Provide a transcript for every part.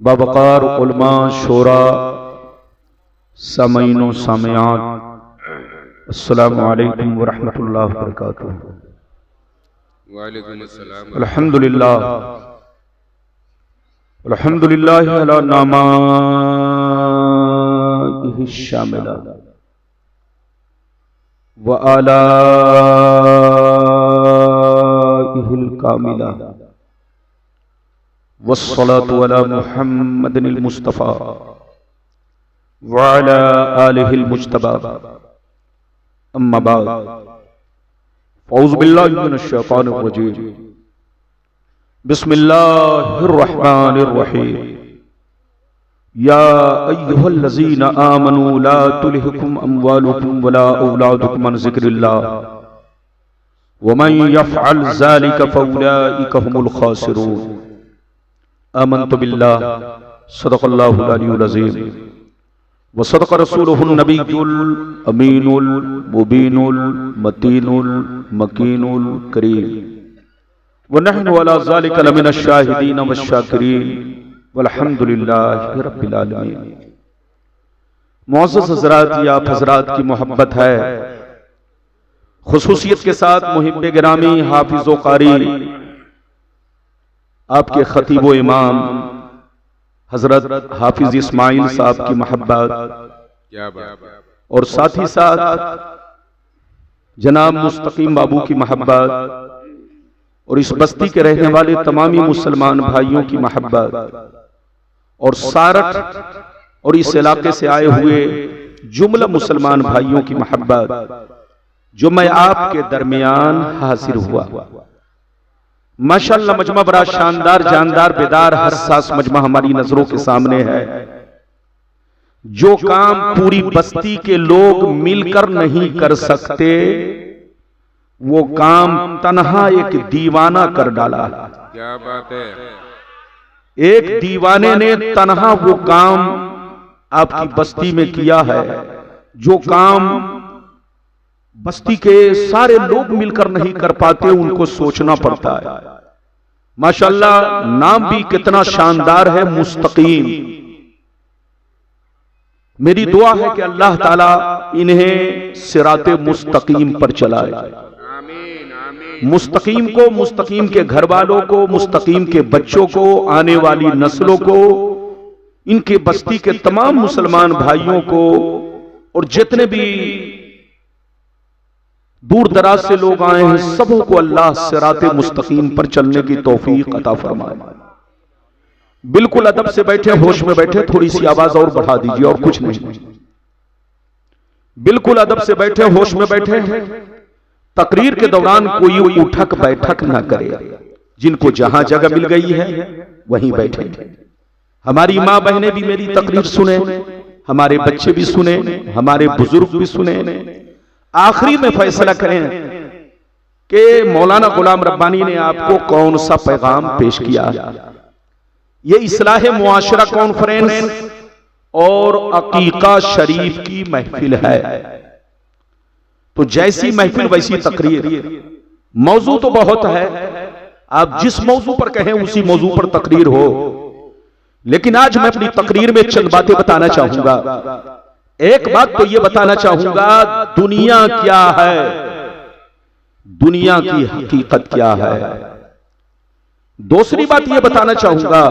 बावकार उलमा शोरा सामईन व सामयात, अस्सलामु अलैकुम व रहमतुल्लाहि व बरकातुहू। वालेकुम अस्सलाम। अल्हम्दुलिल्लाह अल्हम्दुलिल्लाह अला नामाइहि शामिला व आलाइहिल कामिला वस्सलातु अला मुहम्मदिल मुस्तफ़ा व अला आलिहिल मुज्तबा, अम्मा बाद, औज़ु बिल्लाहि मिनश शैतानिर रजीम, बिस्मिल्लाहिर रहमानिर रहीम। या अय्युहल्लज़ीना आमनू ला तुल्हिकुम अम्वालुकुम वला औलादुकुम अन ज़िक्रिल्लाह वमन यफ़अल ज़ालिका फ़उलाइका हुमुल ख़ासिरून। आमन्तु बिल्लाह सदक़ल्लाहुल अलियुल अज़ीम व सदक़ रसूलुहुन नबियुल अमीनुल मुबीनुल मतीनुल मकीनुल करीम व नहनु अला ज़ालिका लमिनश शाहिदीन वश्शाकिरीन वल्हम्दुलिल्लाहि रब्बिल आलमीन। मुअज़्ज़ज़ हज़रात, ये आप हज़रात की मोहब्बत है, खुसूसियत के साथ मुहिब्बे गिरामी हाफिज़ व क़ारी आपके खतीब व इमाम हजरत हाफिज इस्माइल साहब की मोहब्बत, और साथ ही साथ जनाब मुस्तकीम बाबू की मोहब्बत, और इस बस्ती के रहने वाले तमामी मुसलमान भाइयों की मोहब्बत, और सारठ और इस इलाके से आए हुए जुमला मुसलमान भाइयों की मोहब्बत जो मैं आपके दरमियान हासिल हुआ। माशाअल्लाह मजमा बड़ा शानदार, जानदार, बेदार, हसास मजमा हमारी नजरों के सामने है। जो काम पूरी बस्ती के लोग मिलकर नहीं कर सकते, वो काम तन्हा एक दीवाना कर डाला। क्या बात है। एक दीवाने ने तन्हा वो काम आपकी बस्ती में किया है, जो काम बस्ती के सारे लोग मिलकर नहीं कर पाते, उनको सोचना पड़ता है। माशाअल्लाह नाम भी कितना शानदार है, मुस्तकीम। मेरी दुआ है कि अल्लाह ताला इन्हें सिराते मुस्तकीम पर चलाए। मुस्तकीम को, मुस्तकीम के घर वालों को, मुस्तकीम के बच्चों को, आने वाली नस्लों को, इनके बस्ती के तमाम मुसलमान भाइयों को, और जितने भी दूर दराज से लोग आए हैं, सबों को अल्लाह सिराते मुस्तकीम पर चलने की तौफीक अता फरमाए। बिल्कुल अदब से बैठे, होश में बैठे, थोड़ी सी आवाज और बढ़ा दीजिए, और कुछ नहीं। बिल्कुल अदब से बैठे, होश में बैठे। तकरीर के दौरान कोई उठक बैठक ना करे। जिनको जहां जगह मिल गई है वहीं बैठे। हमारी माँ बहनें भी मेरी तकरीर सुने, हमारे बच्चे भी सुने, हमारे बुजुर्ग भी सुने। आखिरी में फैसला करें कि मौलाना गुलाम रब्बानी ने आपको कौन सा पैगाम पेश किया। ये इस्लाह मुआशरा कॉन्फ्रेंस और अकीका शरीफ की महफिल है, तो जैसी महफिल वैसी तकरीर। मौजू तो बहुत है, आप जिस मौजू पर कहें उसी मौजू पर तकरीर हो, लेकिन आज मैं अपनी तकरीर में चंद बातें बताना चाहूंगा। एक बात तो ये बताना चाहूंगा, दुनिया क्या है, दुनिया की हकीकत क्या है। दूसरी बात ये बताना चाहूंगा,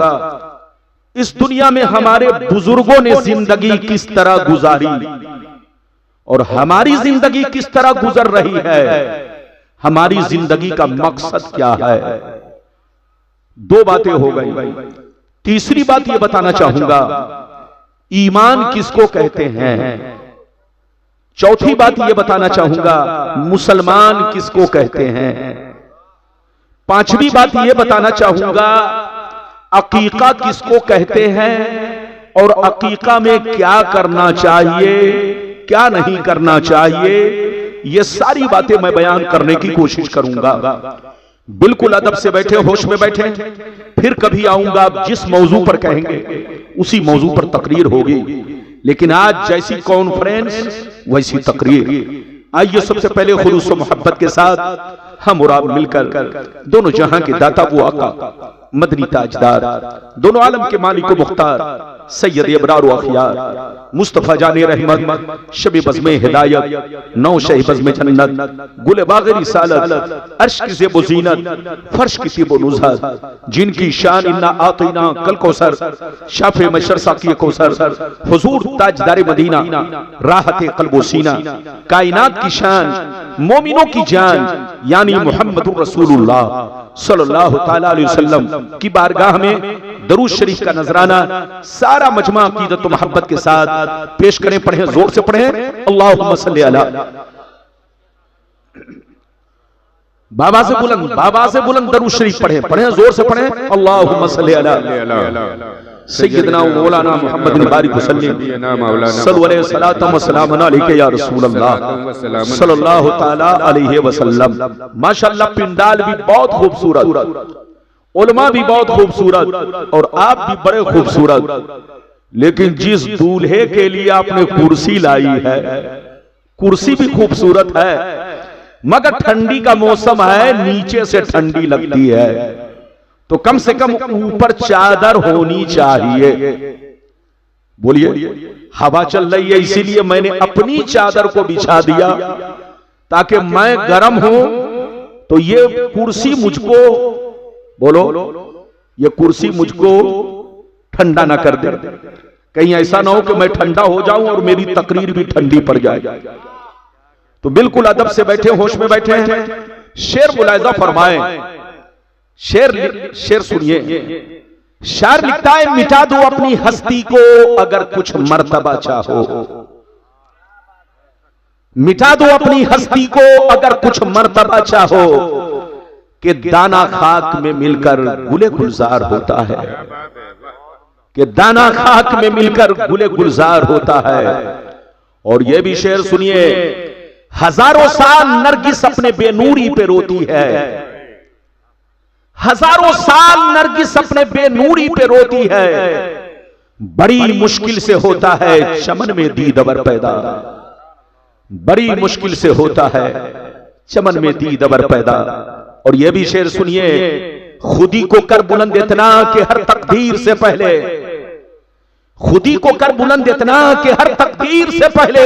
इस दुनिया में हमारे बुजुर्गों ने जिंदगी किस तरह गुजारी और हमारी जिंदगी किस तरह गुजर रही है, हमारी जिंदगी का मकसद क्या है। दो बातें हो गई। तीसरी बात ये बताना चाहूंगा, ईमान किसको कहते हैं। चौथी बात यह बताना चाहूंगा, मुसलमान किसको कहते हैं। पांचवी बात यह बताना चाहूंगा, अकीका किसको कहते हैं और अकीका में क्या करना चाहिए, क्या नहीं करना चाहिए। ये सारी बातें मैं बयान करने की कोशिश करूंगा। बिल्कुल अदब से बैठे, होश में बैठे। फिर कभी आऊंगा, जिस मौजू पर कहेंगे उसी मौजू पर तकरीर होगी। लेकिन आज जैसी कॉन्फ्रेंस वैसी तकरीर। आइए सबसे पहले खुलूस व मोहब्बत के साथ हम और आप मिलकर दोनों जहां के दाता वो आका मदनी ताजदार दोनों आलम के मालिक व मुख्तार सैयद अबरार व अखियार मुस्तफा जाने रहमत शबे बज़्मे हिदायत नौ शह बज़्मे जन्नत गुल बाग़ रिसालत अर्श की ज़ेब व ज़ीनत फर्श की तीब व नुज़हत जिनकी शान इन्ना आतीना कल कौसर शाफ़े मशर साक़ी कौसर हुज़ूर ताजदार मदीना राहत क़ल्ब व सीना कायनात की शान मोमिनों की जान यानी मुहम्मदुर रसूलुल्लाह सल्लल्लाहु ताला अलैहि वसल्लम की बारगाह में दरूद शरीफ का नजराना सारा मजमा अकीदत व मोहब्बत के साथ पेश करें। पढ़ें, जोर से पढ़ें। अल्लाहुम्मा सल्ली अला, बाबा से बुलंद दरूद शरीफ पढ़ें, जोर से पढ़ें। अल्लाहुम्मा सल्ली अला सय्यदना व मौलाना मुहम्मद बिन बारिक वसल्लम सल्लल्लाहु अलैहि सलातम व सलामन अलैका या रसूलल्लाह सल्लल्लाहु ताला अलैहि वसल्लम। माशाअल्लाह पिंडाल भी बहुत खूबसूरत, उलमा भी बहुत खूबसूरत और आप भी बड़े खूबसूरत, लेकिन जिस दूल्हे के लिए आपने कुर्सी लाई है कुर्सी भी खूबसूरत है, मगर ठंडी का मौसम है, नीचे से ठंडी लगती है, तो कम से कम ऊपर चादर होनी चाहिए। बोलिए, हवा चल रही है इसीलिए मैंने अपनी चादर को बिछा दिया ताकि मैं गर्म हूं तो ये कुर्सी मुझको, बोलो, ये कुर्सी मुझको ठंडा ना कर दे। कहीं ऐसा ना हो कि मैं ठंडा हो जाऊं और मेरी तकरीर भी ठंडी पड़ जाए। तो बिल्कुल अदब से बैठे, होश में बैठे हैं। शेर मुलाहिजा फरमाएं, शेर सुनिए। शायर लिखता है, मिटा दो अपनी हस्ती को अगर कुछ मर्तबा चाहो, मिटा दो अपनी हस्ती को अगर कुछ मर्तबा चाहो, कि दाना खाक में मिलकर गुले गुलजार होता है, कि दाना खाक में मिलकर गुले गुलजार होता है। और यह भी शेर सुनिए, हजारों साल नरगिस अपने बेनूरी पे रोती है, हजारों साल नरगिस अपने बेनूरी पे रोती है, बड़ी मुश्किल से होता है चमन में दीदवर पैदा, बड़ी मुश्किल से होता है चमन में दीदवर पैदा। और यह भी शेर सुनिए, खुदी को कर बुलंद इतना कि हर तकदीर से पहले, खुदी को कर बुलंद इतना कि हर तकदीर से पहले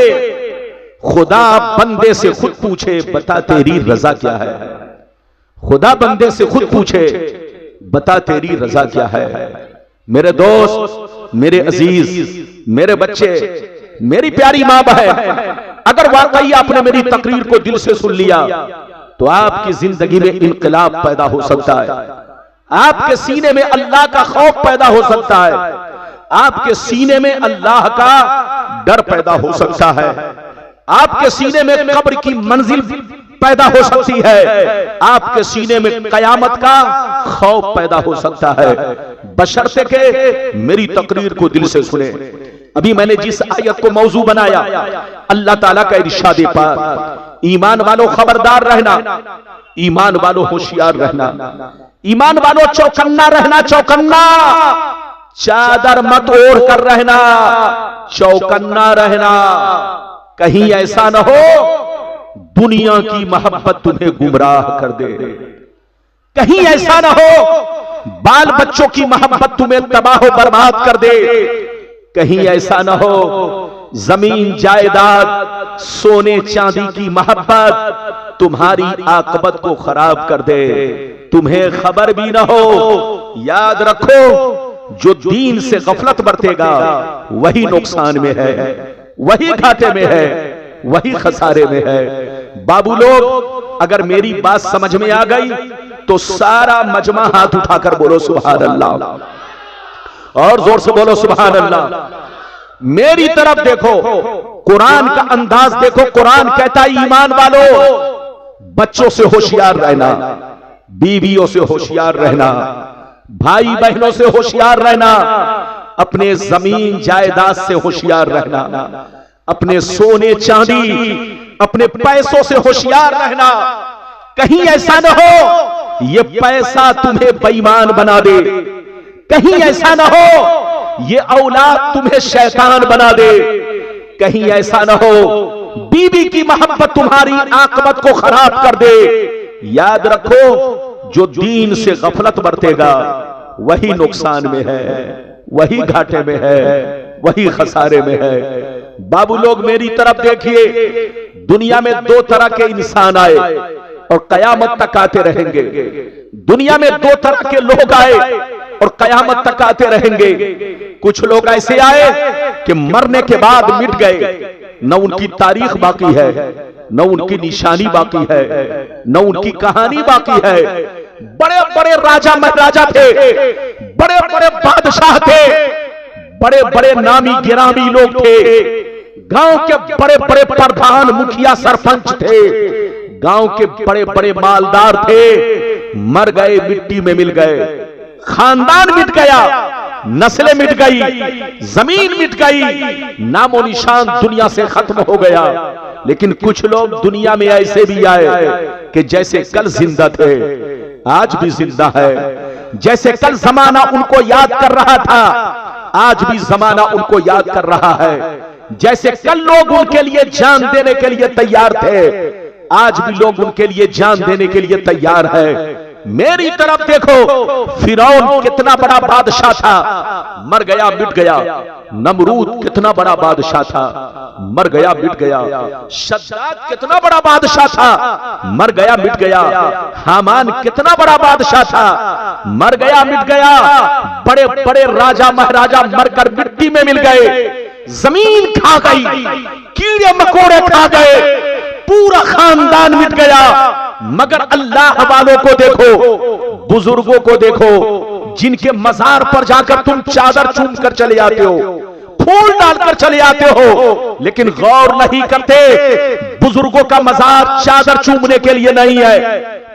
खुदा बंदे से खुद पूछे बता तेरी रजा क्या है, खुदा बंदे से खुद पूछे बता तेरी रजा क्या है। मेरे दोस्त, मेरे अजीज, मेरे बच्चे, मेरी प्यारी मां बहन, अगर वाकई आपने मेरी तकरीर को दिल से सुन लिया तो आपकी जिंदगी में इनकलाब पैदा हो सकता है, आपके सीने में अल्लाह का खौफ पैदा हो सकता है, आपके सीने में अल्लाह का डर पैदा हो सकता है, आपके सीने में कब्र की मंजिल पैदा हो सकती है, आपके सीने में कयामत का खौफ पैदा हो सकता है, बशर्ते के मेरी तकरीर को दिल से सुने। अभी मैंने जिस आयत को मौजू बनाया, अल्लाह ताला का इरशाद पाक, ईमान वालों खबरदार रहना, ईमान वालों होशियार रहना, ईमान वालों चौकन्ना रहना, चौकन्ना, चादर मत ओढ़ कर रहना, चौकन्ना रहना, कहीं ऐसा न हो दुनिया की मोहब्बत तुम्हें गुमराह कर दे, कहीं ऐसा न हो बाल बच्चों की मोहब्बत तुम्हें तबाह बर्बाद कर दे, कहीं ऐसा न हो जमीन जायदाद सोने चांदी की मोहब्बत तुम्हारी आकबत को खराब कर दे, तुम्हें खबर भी न हो। याद रखो, जो दीन से गफलत बरतेगा वही नुकसान में है, वही घाटे में है, वही खसारे में है। बाबू लोग, अगर मेरी बात समझ में आ गई तो सारा मजमा हाथ उठाकर बोलो सुभान अल्लाह, और जोर से बोलो सुभान अल्लाह। मेरी तरफ देखो, कुरान का अंदाज देखो। कुरान कहता है ईमान वालों बच्चों से होशियार रहना, बीवियों से होशियार रहना, भाई बहनों से होशियार रहना, अपने जमीन जायदाद से होशियार रहना, अपने सोने चांदी अपने पैसों से होशियार रहना। कहीं ऐसा न हो ये पैसा तुम्हें बेईमान बना दे, कहीं ऐसा न हो ये औलाद तुम्हें शैतान बना दे, कहीं ऐसा न हो बीवी की मोहब्बत तुम्हारी आकबत को खराब कर दे। याद रखो, जो दीन से गफलत बरतेगा वही नुकसान में है, वही घाटे में है, वही खसारे में है। बाबू लोग मेरी तरफ देखिए, दुनिया में दो तरह के इंसान आए और कयामत तक आते रहेंगे। दुनिया में दो तरह के लोग आए और कयामत तक आते रहेंगे। कुछ लोग ऐसे आए कि मरने के बाद मिट गए, न उनकी तारीख बाकी है, न उनकी निशानी बाकी है, न उनकी कहानी बाकी है। बड़े बड़े राजा महाराजा थे, बड़े बड़े बादशाह थे, बड़े बड़े नामी गिरामी लोग थे, गांव के बड़े बड़े प्रधान मुखिया सरपंच थे, गांव के बड़े बड़े मालदार थे, मर गए, मिट्टी में मिल गए। खानदान मिट गया, नस्लें मिट गई, जमीन मिट गई, नामो निशान दुनिया से खत्म हो गया। लेकिन कुछ लोग दुनिया में ऐसे भी आए कि जैसे कल जिंदा थे आज भी जिंदा है, जैसे कल जमाना उनको याद कर रहा था आज भी जमाना उनको याद कर रहा है, जैसे कल लोग उनके लिए जान देने के लिए तैयार थे आज भी लोग उनके लिए जान देने के लिए तैयार है। मेरी तरफ देखो, फिरौन कितना बड़ा बादशाह था, मर गया मिट गया। नमरूद कितना बड़ा बादशाह था, मर गया मिट गया। शद्दाद कितना बड़ा बादशाह था, मर गया मिट गया। हामान कितना बड़ा बादशाह था, मर गया मिट गया। बड़े बड़े राजा महाराजा मरकर मिट्टी में मिल गए, जमीन खा गई, कीड़े मकोड़े खा गए, पूरा खानदान मिट गया। मगर अल्लाह वालों को देखो, बुजुर्गों को देखो, जिनके मजार पर जाकर तुम चादर चूम कर चले आते हो, फूल डालकर चले आते हो, लेकिन गौर नहीं करते बुजुर्गों का मजार चादर चूमने के लिए नहीं है,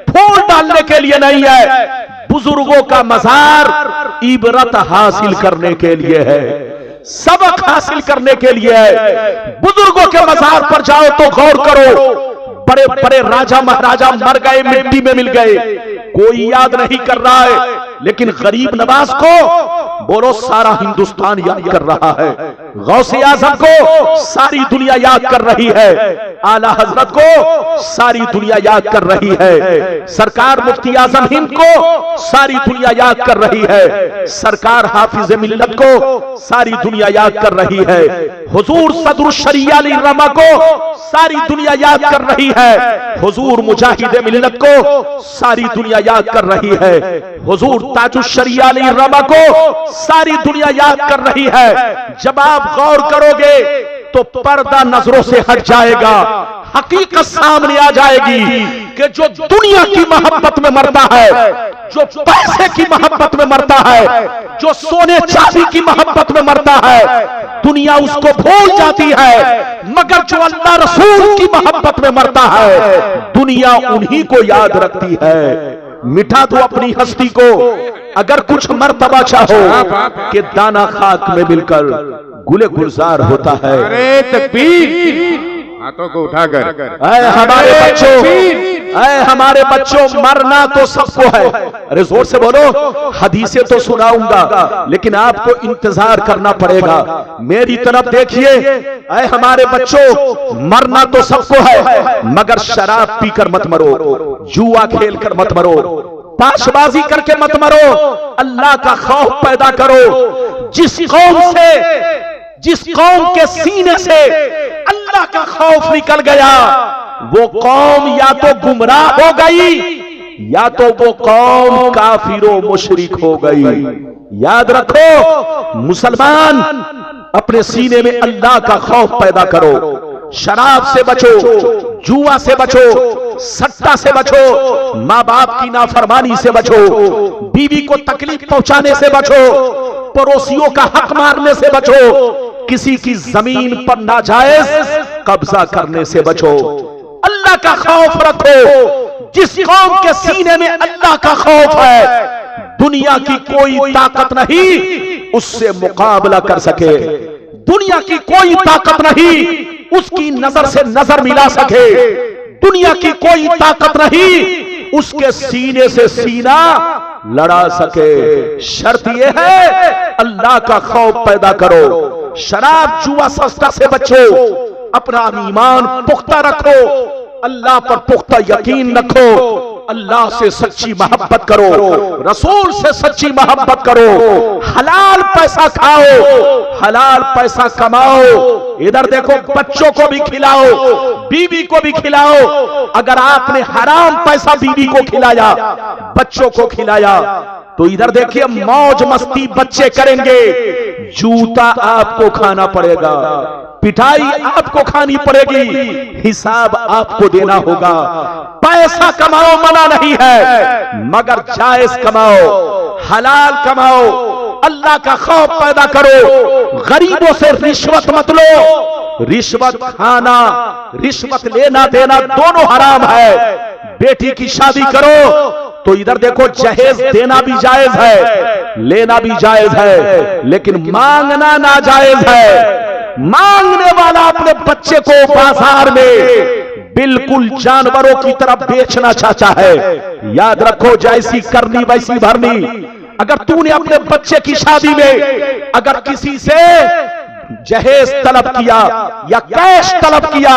फूल डालने के लिए नहीं है। बुजुर्गों का मजार इबरत हासिल करने के लिए है, सबक हासिल करने के लिए है। बुजुर्गों के मजार पर जाओ तो गौर करो, बड़े बड़े राजा महाराजा मर गए, मिट्टी में मिल गए, कोई याद नहीं कर रहा है। लेकिन गरीब नवाज को बोलो सारा हिंदुस्तान याद कर रहा है, गौसे आजम को सारी दुनिया याद कर रही है, आला हजरत को सारी दुनिया याद कर रही है, सरकार मुफ्ती आजम हिंद को सारी दुनिया याद कर रही है, सरकार हाफिज मिल्लत को सारी दुनिया याद कर रही है, हुजूर सदरुल शरिया अली रमा को सारी दुनिया याद कर रही है, हुजूर मुजाहिद मिल्लत को सारी दुनिया याद कर रही है, हुजूर ताजुश शरिया अली रमा को सारी दुनिया याद कर रही है। जब आप गौर करोगे तो पर्दा नजरों से हट जाएगा, हकीकत सामने आ जाएगी कि जो दुनिया की मोहब्बत में मरता है, जो पैसे की मोहब्बत में मरता है, जो सोने चांदी की मोहब्बत में मरता है, दुनिया उसको भूल जाती है। मगर जो अल्लाह रसूल की मोहब्बत में मरता है, दुनिया उन्हीं को याद रखती है। मिठा दो अपनी हस्ती को, अगर कुछ मर्तबा चाहो कि दाना खाक में मिलकर गुले गुलजार होता है। अरे तकबीर, हाथों को उठाकर हमारे बच्चों, हमारे बच्चों, मरना तो सबको है। अरे जोर से बोलो, हदीसें तो सुनाऊंगा लेकिन आपको इंतजार करना पड़ेगा। मेरी तरफ देखिए, हमारे बच्चों, मरना तो सबको है, मगर शराब पीकर मत मरो, जुआ खेल कर मत मरो, पाशबाजी करके मत मरो, अल्लाह का खौफ पैदा करो। जिस कौम के सीने से अल्लाह का खौफ निकल गया, वो कौम या तो गुमराह हो गई या तो वो कौम काफिरो मुशरिक हो गई। याद रखो, मुसलमान अपने सीने में अल्लाह का खौफ पैदा करो, शराब से बचो, जुआ से बचो, सट्टा से बचो, माँ बाप की नाफरमानी से बचो, बीवी को तकलीफ पहुंचाने से बचो, पड़ोसियों का हक मारने से बचो, किसी की जमीन पर नाजायज कब्जा करने से बचो। अल्लाह का खौफ रखो। जिस कौम के सीने में अल्लाह का खौफ है, दुनिया की कोई ताकत नहीं उससे मुकाबला कर सके, दुनिया की कोई ताकत नहीं उसकी नजर से नजर मिला सके, दुनिया की कोई ताकत नहीं उसके सीने से सीना लड़ा सके। शर्त यह है, अल्लाह का खौफ पैदा करो, शराब जुआ सस्ता से बचो, अपना ईमान पुख्ता रखो, अल्लाह पर पुख्ता यकीन रखो, अल्लाह से सच्ची मोहब्बत करो, रसूल से सच्ची मोहब्बत करो, हलाल पैसा खाओ, हलाल पैसा कमाओ। इधर देखो, बच्चों को भी खिलाओ, बीवी को भी खिलाओ। अगर आपने हराम पैसा बीवी को खिलाया, बच्चों को खिलाया, तो इधर देखिए मौज मस्ती बच्चे करेंगे, जूता आपको खाना पड़ेगा, पिटाई आपको खानी पड़ेगी, हिसाब आपको देना होगा। पैसा कमाओ मना नहीं है, मगर जायज कमाओ, हलाल कमाओ, अल्लाह का खौफ पैदा करो। गरीबों से रिश्वत मत लो, रिश्वत खाना, रिश्वत लेना देना दोनों हराम है। बेटी की शादी करो तो इधर देखो, जहेज देना भी जायज है, लेना भी जायज है, लेकिन मांगना नाजायज है। मांगने वाला अपने बच्चे को बाजार में बिल्कुल जानवरों की तरह बेचना चाहता है। याद रखो, जैसी करनी वैसी भरनी। अगर तूने अपने बच्चे की शादी में अगर किसी से जहेज तलब किया या कैश तलब किया,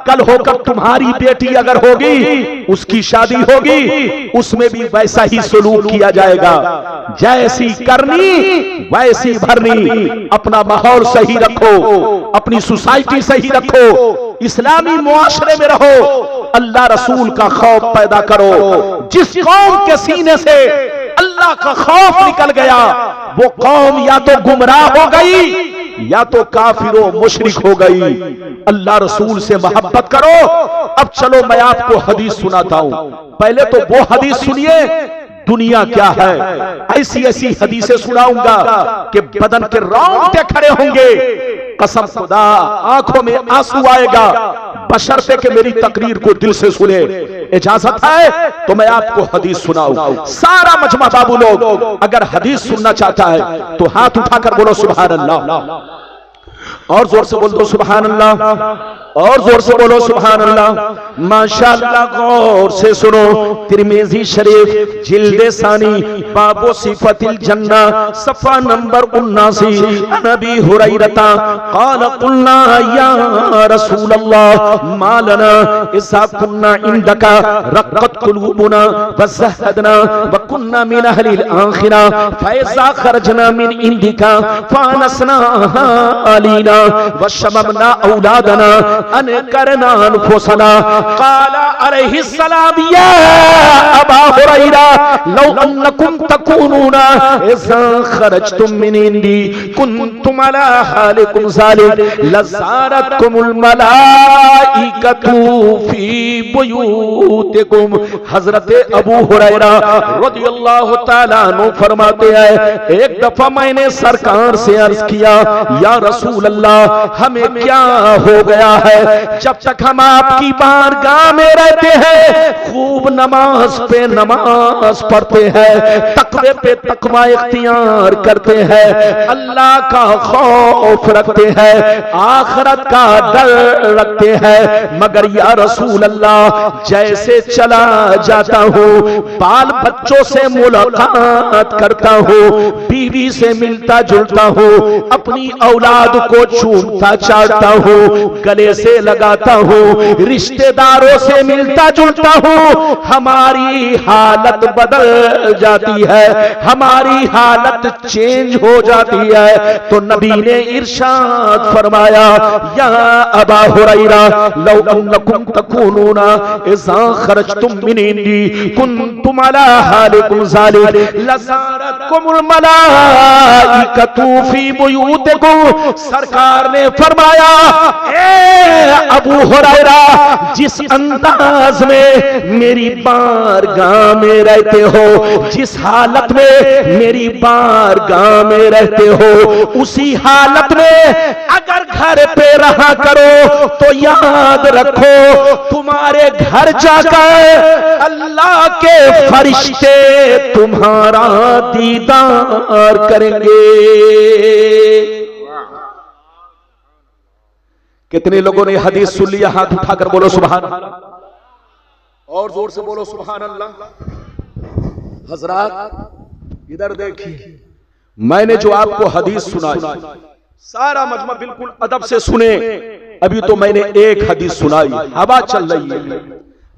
कल होकर तुम्हारी बेटी अगर होगी, उसकी शादी होगी, उसमें भी वैसा ही सलूक किया जाएगा। जैसी करनी वैसी भरनी। अपना माहौल सही रखो, अपनी सोसाइटी सही रखो, इस्लामी मुआशरे में रहो, अल्लाह रसूल का खौफ पैदा करो। जिस कौम के सीने से अल्लाह का खौफ निकल गया, वो कौम या तो गुमराह हो गई या तो काफिरों मुशरिक हो गई। अल्लाह रसूल से मोहब्बत करो। अब चलो मैं आपको हदीस सुनाता हूं। पहले तो वो हदीस सुनिए, दुनिया क्या है। ऐसी ऐसी हदीसें सुनाऊंगा कि बदन के रोंगटे खड़े होंगे। कसम खुदा, आंखों में आंसू आएगा, बशर्ते कि मेरी तकरीर को दिल से सुने। इजाजत है तो मैं आपको हदीस सुनाऊं। सारा मजमा बाबू लोग अगर हदीस सुनना चाहता है तो हाथ उठाकर बोलो सुभान अल्लाह, और जोर से बोल दो सुभान अल्लाह, और जोर से बोलो सुभान अल्लाह। माशाअल्लाह, गौर से सुनो। तिरमिज़ी शरीफ जिल्दे सानी बाबो सिफतिल जन्ना सफा नंबर 79। नबी हुरैरता क़ाल क़ुलना या रसूल अल्लाह मा लना इज़ा कुन्ना इंदका रक़्क़त क़ुलूबुना व ज़हदना व कुन्ना मिन अहलिल आखिरा फ़इज़ा खरजना मिन इंदिका फ़अनसना अलीना व शममना औलादना अन करना अनफुसना। क़ाला अलैहि सलाम या अबा हुरैरा लौ अन्नकुम तकूनूना इज़ा खरजतुम मिन इंदी कुंतुम अला हालिकुम ज़ालिक लज़ारतकुमुल मलाइकतु फी बुयूतिकुम। हज़रत अबू हुरैरा रज़ियल्लाहु तआला अन्हु फरमाते हैं, एक दफा मैंने सरकार से अर्ज किया, या रसूल अल्लाह, हमें क्या हो गया है, जब तक हम आपकी बारगाह में रहते हैं खूब नमाज पे नमाज पढ़ते हैं, तकवे पे तकवा इख्तियार करते हैं, अल्लाह का खौफ रखते हैं, आखिरत का डर रखते हैं, मगर या रसूल अल्लाह, जैसे चला जाता हूँ, बाल बच्चों से मुलाकात करता हूँ, बीवी से मिलता जुलता हूँ, अपनी औलाद को चूमता चाटता हूँ, गले से लगाता हूँ, रिश्तेदारों से मिलता जुलता हूँ, हमारी हालत बदल जाती है, हमारी हालत चेंज हो जाती है। तो नबी ने इरशाद फरमाया, या अबा हुरैरा लौ अन्नकुम तकूनूना इज़ा खरजतुम मिन इंदी कुंतुम अला हालिकुम ज़ालिक लज़ारतकुमुल मलाइकतु फी बुयूतिकुम। सरकार ने फरमाया, ए अबू हुरैरा, जिस अंदाज में मेरी बारगाह में रहते हो, जिस हालत में मेरी बारगाह में रहते हो, उसी हालत में अगर घर पे रहा करो तो याद रखो, तुम्हारे घर जाकर अल्लाह के फरिश्ते तुम्हारा दीदार करेंगे। कितने लोगों ने हदीस सुन लिया? हाथ उठाकर बोलो सुभान अल्लाह, और जोर से बोलो सुभान अल्लाह। हजरात इधर देखिए, मैंने जो आपको हदीस सुनाई, सारा मजमा बिल्कुल अदब से सुने। अभी तो मैंने एक हदीस सुनाई, हवा चल रही है,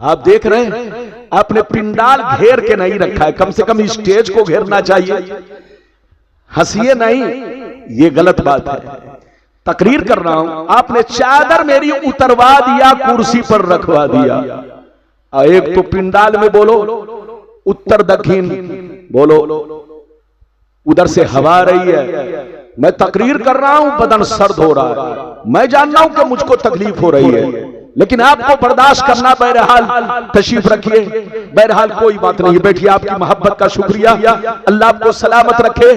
आप देख रहे हैं, आपने पिंडाल घेर के नहीं रखा है, कम से कम स्टेज को घेरना चाहिए। हंसिए नहीं, ये गलत बात है। तकरीर कर रहा हूं, आपने चादर मेरी उतरवा दिया, कुर्सी पर रखवा दिया। एक तो पिंडाल में बोलो उत्तर दक्षिण बोलो, उधर से हवा आ रही है, मैं तकरीर कर रहा हूं, बदन सर्द हो रहा है, मैं जान रहा हूं कि मुझको तकलीफ हो रही है, लेकिन आपको बर्दाश्त करना। बहरहाल तशरीफ रखिए, बहरहाल कोई बात नहीं, बैठिए, आपकी मोहब्बत का शुक्रिया, अल्लाह आपको सलामत रखे।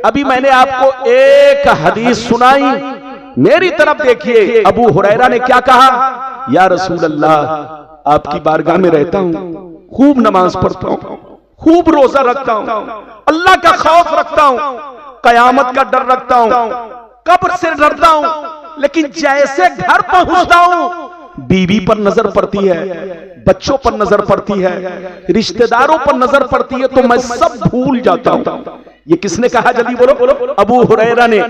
अभी मैंने आपको एक हदीस सुनाई, मेरी तरफ देखिए। अबू हुरैरा ने क्या कहा, या रसूल अल्लाह, आपकी बारगाह में रहता हूं, खूब नमाज पढ़ता हूं, खूब रोजा रखता हूं, अल्लाह का खौफ रखता हूं, कयामत का डर रखता हूं, कब्र से डरता हूं, लेकिन जैसे घर पहुंचता हूं, बीवी पर नजर पड़ती है, बच्चों पर नजर पड़ती है, रिश्तेदारों पर नजर पड़ती है, तो मैं सब भूल जाता हूं। ये किसने कहा, जल्दी बोलो बोलो। अबू हुरैरा ने,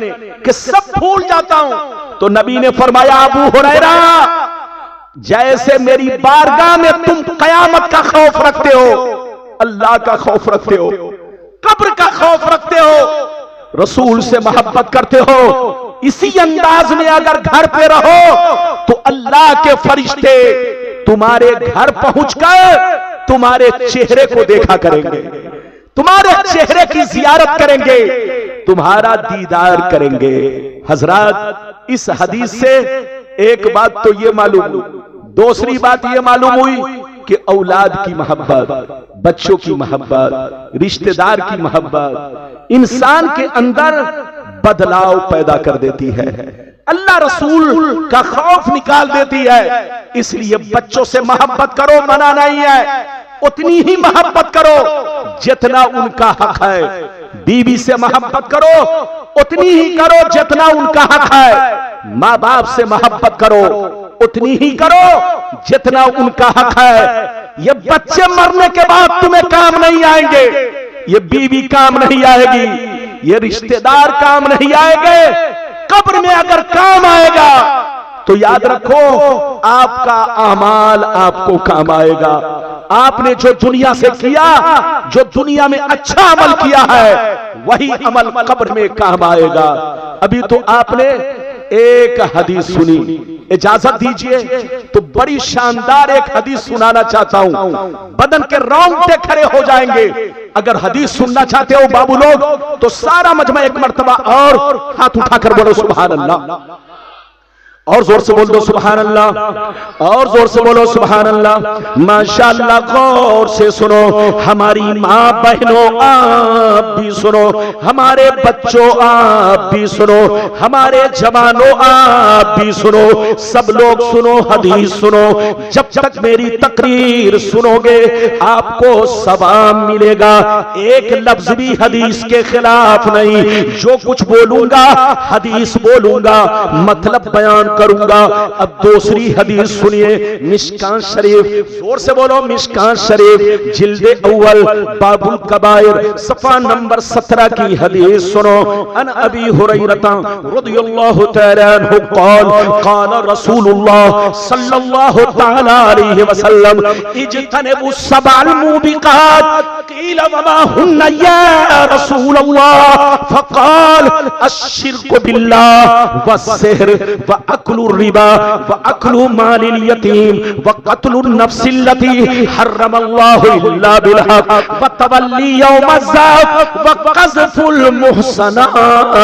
कि सब भूल जाता हूं। तो नबी ने फरमाया, अबू हुरैरा, जैसे मेरी बारगाह में तुम कयामत का खौफ रखते हो, अल्लाह का खौफ रखते हो, कब्र का खौफ रखते हो, रसूल से मोहब्बत करते हो, इसी अंदाज में अगर घर पे रहो तो अल्लाह के फरिश्ते तुम्हारे घर पहुंचकर तुम्हारे चेहरे को देखा करेंगे, तुम्हारे चेहरे की जियारत करेंगे, तुम्हारा दीदार करेंगे। हजरात, इस हदीस से एक बात तो ये मालूम, दूसरी बात ये मालूम हुई कि औलाद की मोहब्बत, बच्चों की मोहब्बत, रिश्तेदार की मोहब्बत इंसान के अंदर बदलाव पैदा कर देती है, अल्लाह रसूल का खौफ निकाल देती है। इसलिए बच्चों से मोहब्बत करो, मना नहीं है, उतनी ही मोहब्बत करो जितना उनका हक है। बीवी से मोहब्बत करो, उतनी ही करो जितना उनका हक है। माँ बाप से मोहब्बत करो, उतनी ही करो जितना उनका हक है। ये बच्चे मरने के बाद तुम्हें काम नहीं आएंगे, ये बीवी काम नहीं आएगी, ये रिश्तेदार काम नहीं आएंगे, कब्र में अगर काम आएगा तो याद रखो आपका अमाल आपको काम आएगा। आपने जो दुनिया से किया, जो दुनिया में अच्छा अमल किया है, वही अमल कब्र में काम आएगा। अभी तो आपने एक हदीस सुनी, इजाजत दीजिए तो बड़ी शानदार एक हदीस सुनाना चाहता हूं, बदन के रोंगटे खड़े हो जाएंगे। अगर हदीस सुनना चाहते हो बाबू लोग तो सारा मजमा एक मर्तबा और हाथ उठाकर बोलो सुभान अल्लाह, और जोर से बोल दो सुभान अल्लाह, और जोर से बोलो सुभान अल्लाह। माशाअल्लाह, गौर से सुनो, हमारी माँ बहनों आप भी सुनो, हमारे बच्चों आप भी सुनो, हमारे जवानों आप भी सुनो, सब लोग सुनो, हदीस सुनो। जब तक मेरी तकरीर सुनोगे आपको सवाब मिलेगा, एक लफ्ज भी हदीस के खिलाफ नहीं। जो कुछ बोलूंगा हदीस बोलूंगा, मतलब बयान करूंगा। अब दूसरी हदीस सुनिए, मिशकात शरीफ, जोर से बोलो मिशकात शरीफ, जिल्दे अव्वल बाबुल कबाइर, सफा नंबर 17 की हदीस सुनो। अन अबी हुरैरा रदियल्लाहु तआला अन्हु क़ाल क़ाल रसूलुल्लाह सल्लल्लाहु तआला अलैहि वसल्लम इज्तनिबु सबअल मुबिकात क़ील वमा हुन्ना या रसूलल्लाह फ़क़ाल अश्शिर्कु बिल्लाह वस्सिhr व अक्लु रिबा व अक्लु मालिल यतीम व क़त्लु नफ्सिल्लती हर्रमल्लाहु इल्ला बिल हक़ व तवल्ली यौमज़्ज़ाफ़ व क़ज़्फ़ुल मुहसनात।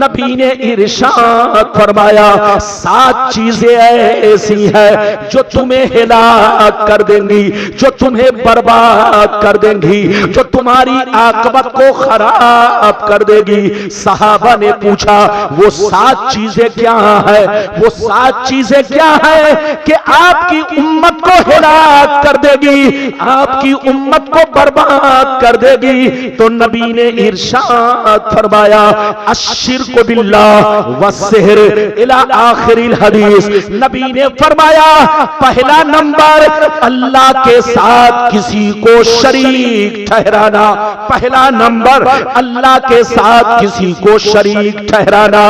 नबी ने इरशाद फरमाया, 7 चीजें ऐसी हैं जो तुम्हें हिलाक कर देंगी, जो तुम्हें बर्बाद कर देंगी, जो तुम्हारी आकबत को खराब कर देगी। सहाबा ने पूछा वो 7 चीजें क्या है, वो 7 चीजें क्या है कि आपकी उम्मत को हिलाक कर देगी, आपकी उम्मत को बर्बाद कर देगी। तो नबी ने इरशाद फरमाया, अश्शिर्कु बिल्लाह वस्सिhr इला आखिरिल हदीस। नबी ने फरमाया, पहला नंबर अल्लाह के साथ किसी को शरीक ठहराना, पहला नंबर अल्लाह के साथ किसी को शरीक ठहराना।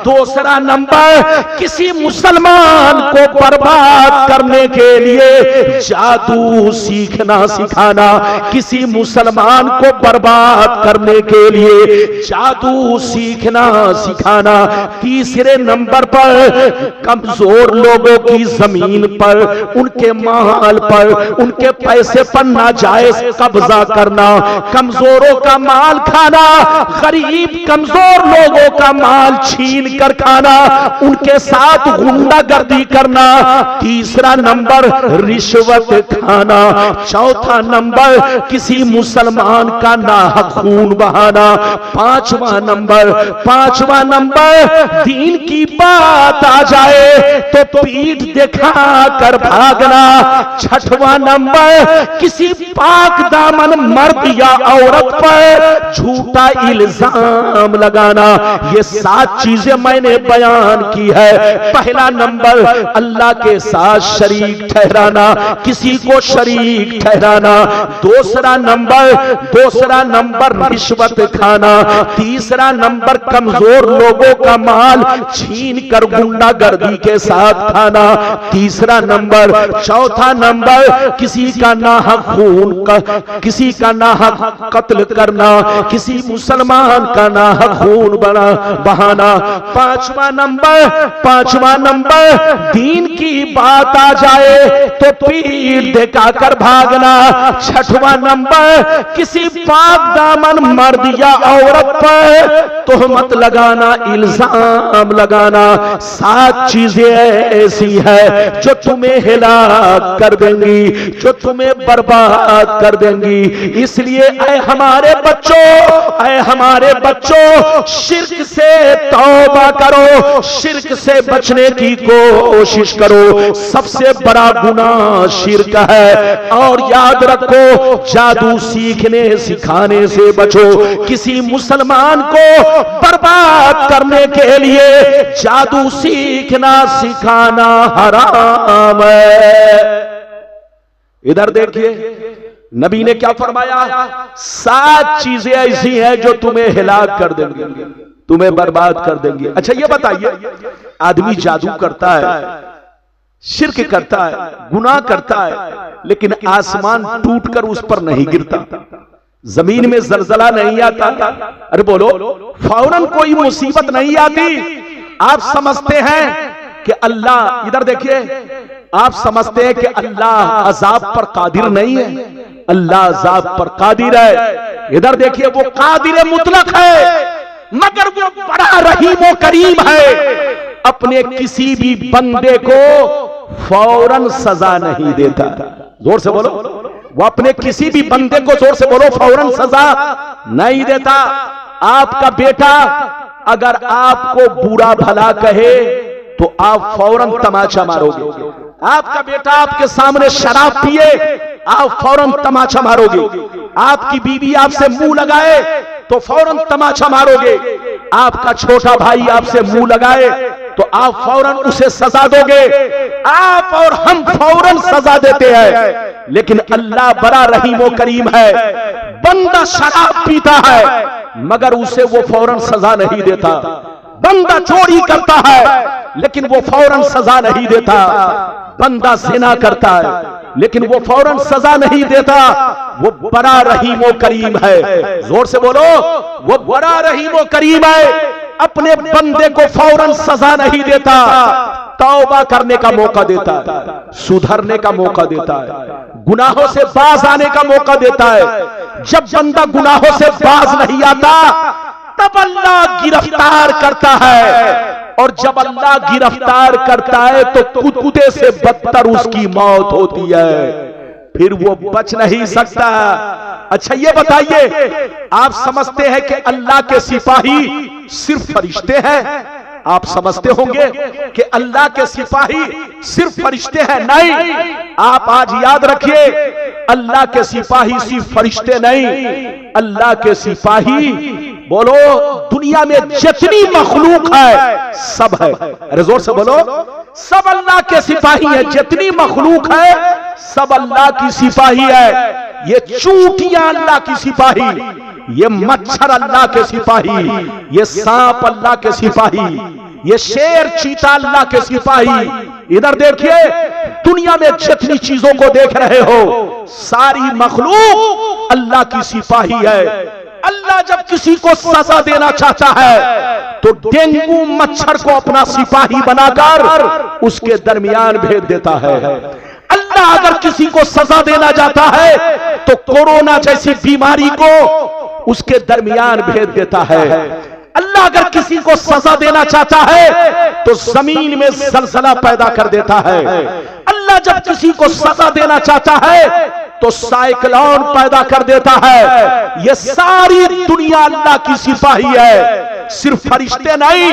दूसरा नंबर किसी किसी मुसलमान को बर्बाद करने के लिए जादू सीखना सिखाना, किसी मुसलमान को बर्बाद करने के लिए जादू सीखना सिखाना। तीसरे नंबर पर कमजोर लोगों की जमीन पर, उनके माल पर, उनके पैसे पर नाजायज कब्जा करना, कमजोरों का माल खाना, गरीब कमजोर लोगों का माल छीन कर खाना, उनके साथ गुंडागर्दी करना। तीसरा नंबर रिश्वत खाना। चौथा नंबर किसी मुसलमान का नाहक खून बहाना। पांचवा नंबर दीन की बात आ जाए तो पीठ दिखा कर भागना। छठवां नंबर किसी पाक दामन मर्द या औरत पर झूठा इल्जाम लगाना। ये 7 चीजें मैंने बयान की है। पहला नंबर अल्लाह के साथ शरीक ठहराना, किसी को शरीक ठहराना। दूसरा नंबर रिश्वत खाना। तीसरा नंबर कमजोर लोगों का माल छीन कर गुंडागर्दी के साथ खाना। तीसरा नंबर। चौथा नंबर किसी का नाहक खून का, किसी का नाहक कत्ल करना, किसी मुसलमान का नाहक खून बहाना। पांचवा नंबर दीन की बात आ जाए तो पीठ दिखाकर भागना। छठवां नंबर किसी पाक दामन मर्द या औरत पर तोहमत लगाना, इल्जाम लगाना। 7 चीजें ऐसी है जो तुम्हें हिलाक कर देंगी, जो तुम्हें बर्बाद कर देंगी। इसलिए ऐ हमारे बच्चों शिर्क से तौबा करो, शिर्क से बचने की कोशिश करो। सबसे बड़ा गुनाह शिर्क है। और याद रखो, जादू सीखने सिखाने से बचो। किसी मुसलमान को बर्बाद करने के लिए जादू सीखना सिखाना हराम है। इधर देखिए नबी ने क्या फरमाया? 7 चीजें ऐसी हैं जो तुम्हें हिलाक कर देंगी, तुम्हें बर्बाद कर देंगी। अच्छा ये बताइए, आदमी जादू करता है, शिर्क करता है, गुनाह करता है, लेकिन आसमान टूटकर उस पर नहीं गिरता, जमीन में जलजला नहीं आता, अरे बोलो फौरन कोई मुसीबत नहीं आती। आप समझते हैं कि अल्लाह, इधर देखिए, आप समझते हैं कि अल्लाह अजाब पर कादिर नहीं है? अल्लाह अजाब पर कादिर है। इधर देखिए, वो कादिर मुतलक है, मगर वो बड़ा रहीम व करीम है। अपने किसी भी बंदे को फौरन सजा नहीं देता। जोर से बोलो, वो अपने किसी भी बंदे को, जोर से बोलो, फौरन सजा नहीं देता। आपका बेटा अगर आपको बुरा भला कहे तो आप फौरन तमाचा मारोगे। आपका बेटा आपके सामने शराब पिए, आप फौरन तमाचा मारोगे। आपकी बीवी आपसे मुंह लगाए तो फौरन तमाचा मारोगे। आपका छोटा भाई आपसे मुंह लगाए तो आप फौरन उसे सजा दोगे। आप और हम फौरन सजा देते हैं, लेकिन अल्लाह बड़ा रहीम व करीम है। बंदा शराब पीता है मगर उसे वो फौरन सजा नहीं देता। बंदा चोरी करता है लेकिन वो फौरन सजा नहीं देता। बंदा ज़िना करता है लेकिन वो फौरन सजा नहीं देता। वो बड़ा रहीम व करीम है। जोर से बोलो, वो बड़ा रहीम व करीम है। अपने बंदे को फौरन सजा नहीं देता, तौबा करने का मौका देता है, सुधरने का मौका देता है, गुनाहों से बाज आने का मौका देता है। जब बंदा गुनाहों से बाज नहीं आता तब अल्लाह गिरफ्तार करता है, और जब अल्लाह गिरफ्तार करता है तो कुत्ते से बदतर उसकी मौत होती है, फिर वो बच नहीं सकता। अच्छा ये बताइए, आप समझते हैं कि अल्लाह के सिपाही सिर्फ फरिश्ते हैं? आप समझते होंगे कि अल्लाह के सिपाही सिर्फ फरिश्ते हैं? नहीं, आप आज याद रखिए, अल्लाह के सिपाही सिर्फ फरिश्ते नहीं, अल्लाह के सिपाही, बोलो, दुनिया में जितनी मखलूक है सब है। अरे जोर से बोलो, सब अल्लाह के सिपाही है। जितनी मखलूक है सब अल्लाह की सिपाही है। ये चूंटियां अल्लाह की सिपाही, ये मच्छर अल्लाह के सिपाही, ये सांप अल्लाह के सिपाही, ये शेर, चीता अल्लाह के सिपाही। इधर देखिए, दुनिया में जितनी चीजों को देख रहे हो, सारी मखलूक अल्लाह की सिपाही है। अल्लाह जब किसी को सजा देना चाहता है तो डेंगू मच्छर को अपना सिपाही बनाकर उसके दरमियान भेज देता है। अल्लाह अगर किसी को सजा देना चाहता है तो कोरोना जैसी बीमारी को उसके दरमियान भेज देता है। अल्लाह अगर किसी को सजा देना चाहता है तो जमीन में जलजला पैदा कर देता है। अल्लाह जब किसी को सजा देना चाहता है तो साइक्लोन पैदा कर देता है। ये सारी दुनिया अल्लाह की सिपाही है, सिर्फ फरिश्ते नहीं।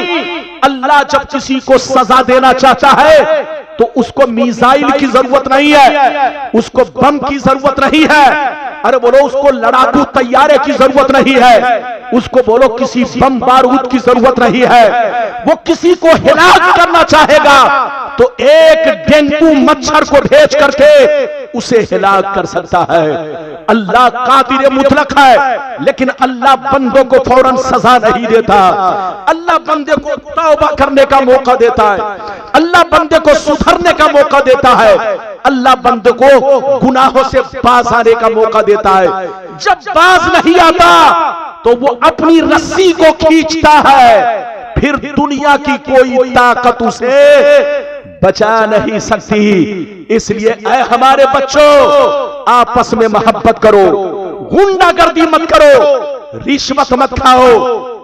अल्लाह जब किसी को सजा देना चाहता है तो उसको मिसाइल की जरूरत नहीं है, उसको बम की जरूरत नहीं है, अरे बोलो उसको लड़ाकू तैयारे की जरूरत नहीं है, उसको बोलो किसी बम बारूद की जरूरत नहीं है। वो किसी को हिलाक करना चाहेगा तो एक डेंगू मच्छर को भेज करके उसे हिलाक कर सकता है। अल्लाह कादिर मुतलक है, लेकिन अल्लाह बंदों को फौरन सजा नहीं देता। अल्लाह बंदे को तौबा करने का मौका देता है, अल्लाह बंदे को सुधरने का मौका देता है, अल्लाह बंदे को गुनाहों से बाज आने का मौका देता है। जब बाज नहीं आता तो वो अपनी रस्सी को खींचता है, फिर दुनिया की कोई ताकत उसे बचा नहीं सकती। इसलिए ऐ हमारे बच्चों, आपस में मोहब्बत करो, गुंडागर्दी मत करो, रिश्वत मत खाओ,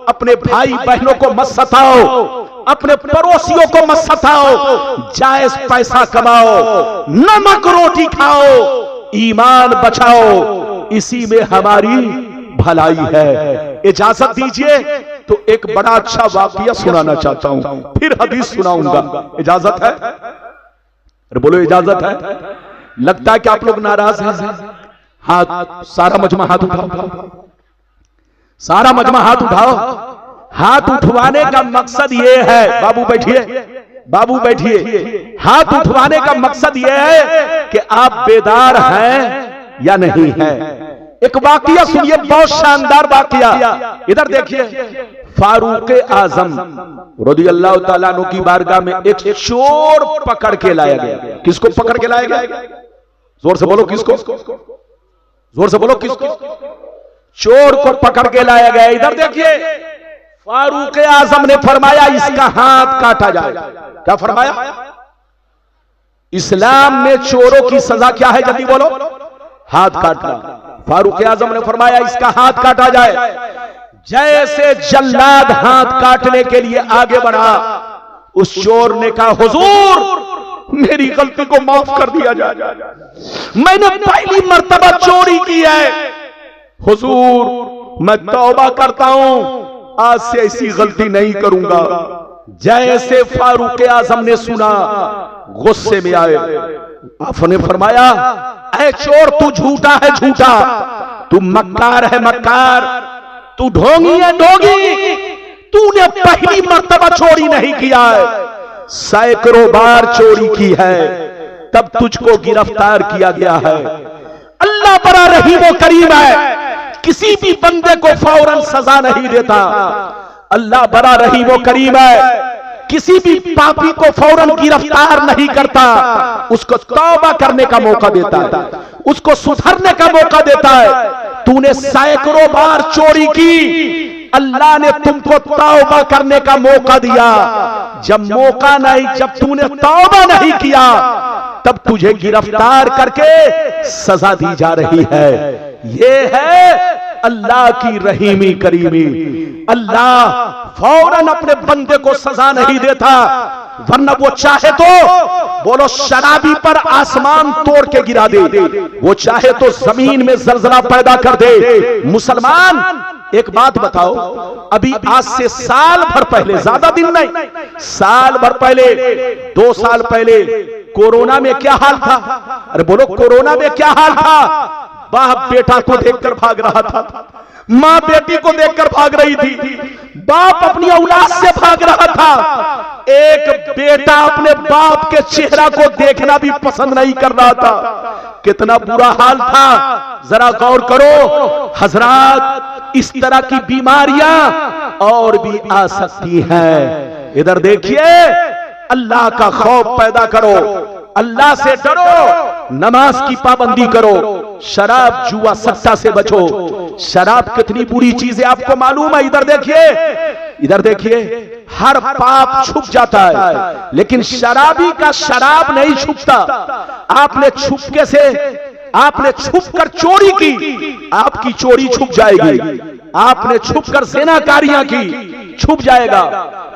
अपने भाई बहनों को मत सताओ, अपने पड़ोसियों को मत सताओ, जायज पैसा कमाओ, नमक रोटी खाओ, ईमान बचाओ, इसी में हमारी भलाई है। इजाजत दीजिए तो एक बड़ा अच्छा वाकया सुनाना चाहता हूं, फिर हदीस सुनाऊंगा। इजाजत है? अरे बोलो इजाजत है? लगता है कि आप लोग नाराज हैं। हाथ, सारा मजमा हाथ उठाओ, सारा मजमा हाथ उठाओ। हाथ उठवाने का मकसद यह है, बाबू बैठिए, बाबू बैठिए, हाथ उठवाने का मकसद यह है कि आप बेदार हैं या नहीं हैं। एक वाकया सुनिए, बहुत शानदार वाकया। इधर देखिए, फारूक आजम रज़ियल्लाहु ताला अन्हु की बारगाह में एक चोर पकड़ के लाया गया। किसको पकड़ के लाया गया? जोर से बोलो, किसको? जोर से बोलो, किसको? चोर को पकड़ के लाया गया। इधर देखिए, फारूक आजम ने फरमाया इसका हाथ काटा जाए। क्या फरमाया? इस्लाम में चोरों की सजा क्या है? जल्दी बोलो। हाथ काटना। फारूक आजम ने फरमाया इसका हाथ काटा जाए। जैसे जल्लाद हाथ काटने के लिए आगे बढ़ा, उस चोर ने कहा हुजूर मेरी गलती को माफ कर दिया जाए, मैंने पहली मर्तबा चोरी की है, हुजूर मैं तौबा करता हूं, आज से ऐसी गलती नहीं करूंगा। जैसे फारूक आजम ने सुना, गुस्से में आए, आपने फरमाया ऐ चोर तू झूठा है, झूठा, तू मक्कार है, मक्कार, तू ढोंगी है, ढोंगी, तूने पहली मर्तबा चोरी नहीं किया है, सैकड़ों बार चोरी की है, तब तुझको गिरफ्तार किया गया है। अल्लाह बड़ा रहीम व करीम है, किसी भी बंदे को फौरन सजा नहीं देता। अल्लाह बड़ा रहीम व करीम है, किसी भी पापी को फौरन गिरफ्तार नहीं करता, उसको तौबा करने का मौका देता है, उसको सुधरने का मौका देता है। तूने सैकड़ों बार चोरी की, अल्लाह ने तुमको तौबा करने का मौका दिया। जब मौका नहीं, जब तूने तौबा नहीं किया, तब तुझे गिरफ्तार करके सजा दी जा रही है। ये है अल्लाह की रहीमी करीमी। अल्लाह फौरन अपने बंदे को सजा नहीं देता, वरना वो चाहे तो बोलो शराबी पर आसमान तोड़ के गिरा दे, वो चाहे तो जमीन में जलजला पैदा कर दे। मुसलमान एक बात बताओ, अभी आज से साल भर पहले, ज्यादा दिन नहीं, साल भर पहले, 2 साल पहले कोरोना में क्या हाल था? अरे बोलो कोरोना में क्या हाल था? बाप बेटा को देखकर भाग रहा था, मां बेटी को देखकर भाग रही थी, बाप अपनी औलाद से भाग रहा था, एक बेटा अपने बाप के चेहरा को देखना भी पसंद नहीं कर रहा था। कितना बुरा हाल था, जरा गौर करो हजरात। इस तरह की बीमारियां और भी आ सकती हैं। इधर देखिए, अल्लाह का खौफ पैदा करो, अल्लाह से डरो, नमाज की पाबंदी करो, शराब जुआ सट्टा से बचो। शराब कितनी बुरी चीज है आपको मालूम है? इधर देखिए, इधर देखिए, हर पाप छुप जाता है, लेकिन शराबी का शराब नहीं छुपता। आपने छुपके से, आपने छुपकर चोरी की, आपकी चोरी छुप जाएगी। आपने छुपकर ज़िनाकारियां की, छुप जाएगा।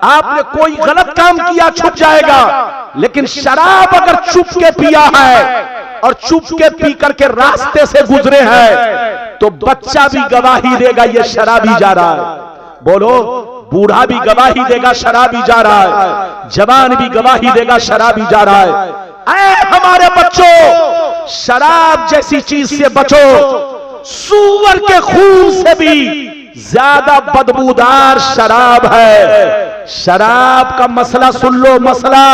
आपने कोई गलत काम किया, छुप जाएगा। लेकिन शराब अगर चुप के पिया है और चुप के पी करके रास्ते से गुजरे हैं, तो बच्चा भी गवाही देगा ये शराबी जा रहा है। बोलो, बूढ़ा भी गवाही देगा शराबी जा रहा है, जवान भी गवाही देगा शराबी जा रहा है। ऐ हमारे बच्चों, शराब जैसी चीज से बचो। सूअर के खून से भी ज्यादा बदबूदार शराब है। शराब का मसला सुन लो, मसला,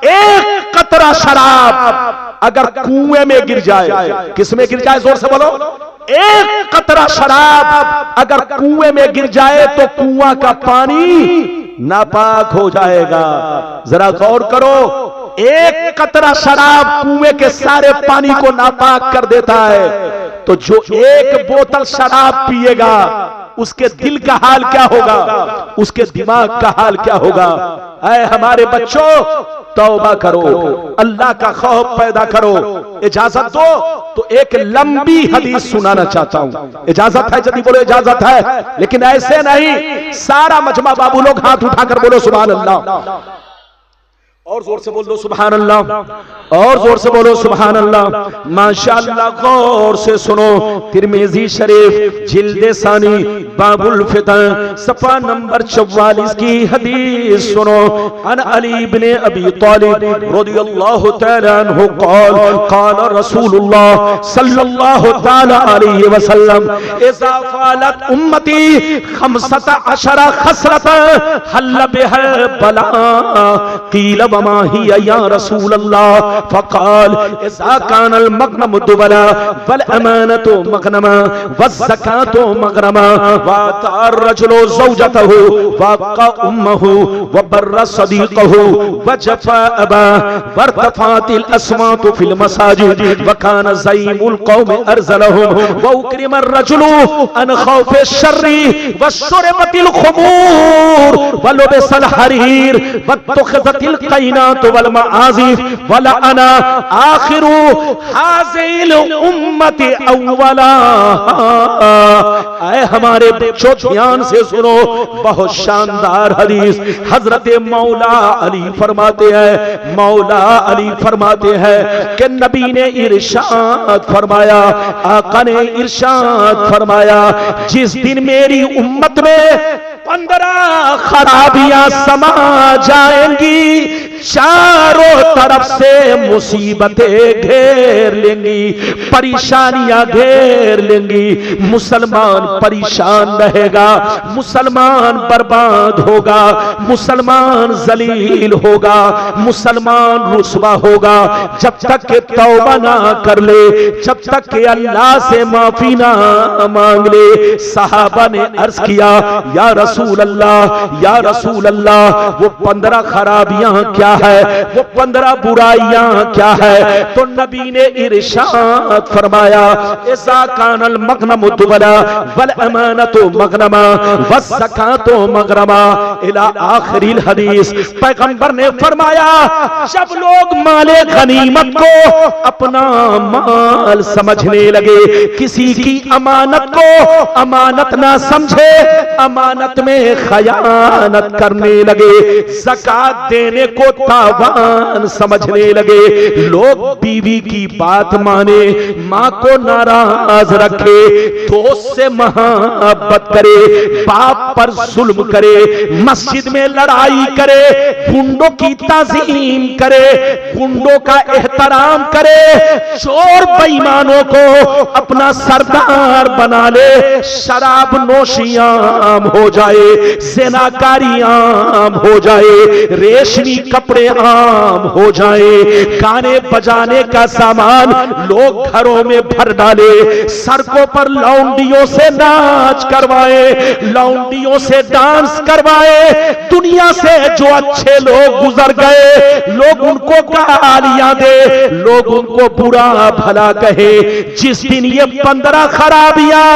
एक कतरा शराब अगर कुएं में गिर जाए, किस में गिर जाए, जोर से बोलो, एक कतरा शराब अगर कुएं में गिर जाए तो कुआं का पानी नापाक हो जाएगा। जरा गौर करो, एक कतरा शराब कुएं के सारे पानी को नापाक कर देता है। तो जो एक बोतल शराब पिएगा, उसके दिल का हाल क्या होगा, उसके दिमाग का हाल क्या होगा। ऐ हमारे बच्चों, तौबा करो, अल्लाह का खौफ पैदा करो। इजाजत दो तो एक लंबी हदीस सुनाना चाहता हूं। इजाजत है? यदि बोलो इजाजत है, लेकिन ऐसे नहीं। सारा मजमा बाबू लोग हाथ उठाकर बोलो सुभान अल्लाह, और जोर से बोल दो सुभान अल्लाह, और जोर से बोलो सुभान अल्लाह। माशाअल्लाह, गौर से सुनो। तिरमिज़ी शरीफ जिल्द सानी बाबुल फितन सफा नंबर 44 की हदीस सुनो। अन अली इब्ने अबी तालिब रज़ियल्लाहु तआला अन्हु क़ाल क़ाल रसूलुल्लाह सल्लल्लाहु तआला अलैहि वसल्लम इज़ा फ़ालत उम्मती 15 खसरत हल्ल बिहा बला क़ील वमा हिया या रसूल अल्लाह फ़क़ाल इज़ा कानल मग़नम दुबला वल अमानतु मग़नमा वज़्ज़कातु मग़रमा वअतार रजुलु ज़ौजतहु वक़ा उम्महु वबर्र सदीक़हु वजफ़ा अबा वरतफ़ातिल अस्वातु फिल मसाजिद वकान ज़ईमुल क़ौम अरज़लहुम वउक्रिम अर्रजुलु अन ख़ौफ़ि शर्रि वशुरिबतिल ख़ुमूर वलुबिसल हरीर वत्तख़ज़तिल कैनात वल मआज़िफ वला अना आखिरु हाज़िल उम्मति अव्वला। ऐ हमारे बच्चों, ध्यान से सुनो, बहुत शानदार हदीस। हजरत मौला अली फरमाते हैं, मौला अली फरमाते हैं कि नबी ने इरशाद फरमाया, आका ने इरशाद फरमाया, जिस दिन मेरी उम्मत में 15 खराबियां समा जाएंगी, चारों तरफ से मुसीबतें घेर लेंगी, परेशानियां घेर लेंगी। मुसलमान परेशान रहेगा, मुसलमान बर्बाद होगा, मुसलमान जलील होगा, मुसलमान रुस्वा होगा, जब तक के तौबा ना कर ले, जब तक के अल्लाह से माफी ना मांग ले। सहाबा ने अर्ज किया, या रसूल अल्लाह, या रसूल अल्लाह, वो 15 खराबियां क्या है, वो 15 बुराइयां क्या है? तो नबी ने इरशाद फरमाया, इज़ा कानल मग़नम दुबला वल अमानतु मग़नमा वज़्ज़कातु मग़रमा इला आखिरिल हदीस। पैगंबर ने फरमाया, जब लोग माले गनीमत को अपना माल समझने लगे, किसी की अमानत को अमानत ना समझे, अमानत में खयानत करने लगे, ज़कात देने को तावान समझने लगे, लोग बीवी की बात माने, माँ को नाराज रखे, दोस्त से मोहब्बत करे, बाप पर जुल्म करे, मस्जिद में लड़ाई करे, गुंडों की ताज़ीम करे, गुंडों का एहतराम करे, चोर बेईमानों को अपना सरदार बना ले, शराब नोशियां हो जाए, ज़िनाकारी आम हो जाए, रेशमी कपड़े कपड़े आम हो जाए, गाने बजाने का सामान लोग घरों में भर डाले, सड़कों पर लौंडियों से नाच करवाए, लौंडियों से डांस करवाए, दुनिया से जो अच्छे लोग गुजर गए लोग उनको गालियां दे, लोग उनको बुरा भला कहे। जिस दिन ये 15 खराबियां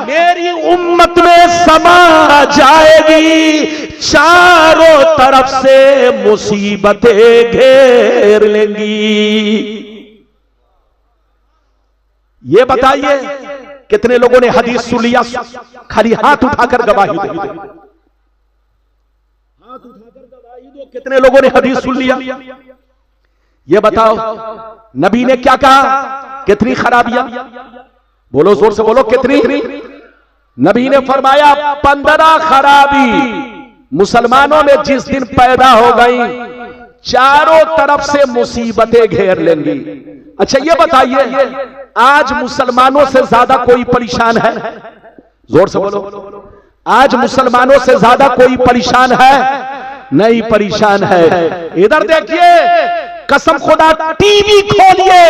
मेरी उम्मत में समा जाएगी, चारों तरफ से मुसीबतें घेर लेंगी। ये बताइए कितने लोगों ने हदीस सुन लिया? खाली हाथ उठाकर गवाही दे, हाथ उठाकर गवाही दो, कितने लोगों ने हदीस सुन लिया? ये बताओ नबी ने क्या कहा? कितनी खराबियां? बोलो, जोर से बोलो, कितनी? नबी ने फरमाया 15 खराबी मुसलमानों में जिस दिन पैदा हो गई, चारों तरफ से मुसीबतें घेर लेंगी। अच्छा ये बताइए आज मुसलमानों से ज्यादा कोई परेशान है? जोर से बोलो, आज मुसलमानों से ज्यादा कोई परेशान है? नहीं परेशान है। इधर देखिए, कसम खुदा टीवी खोलिए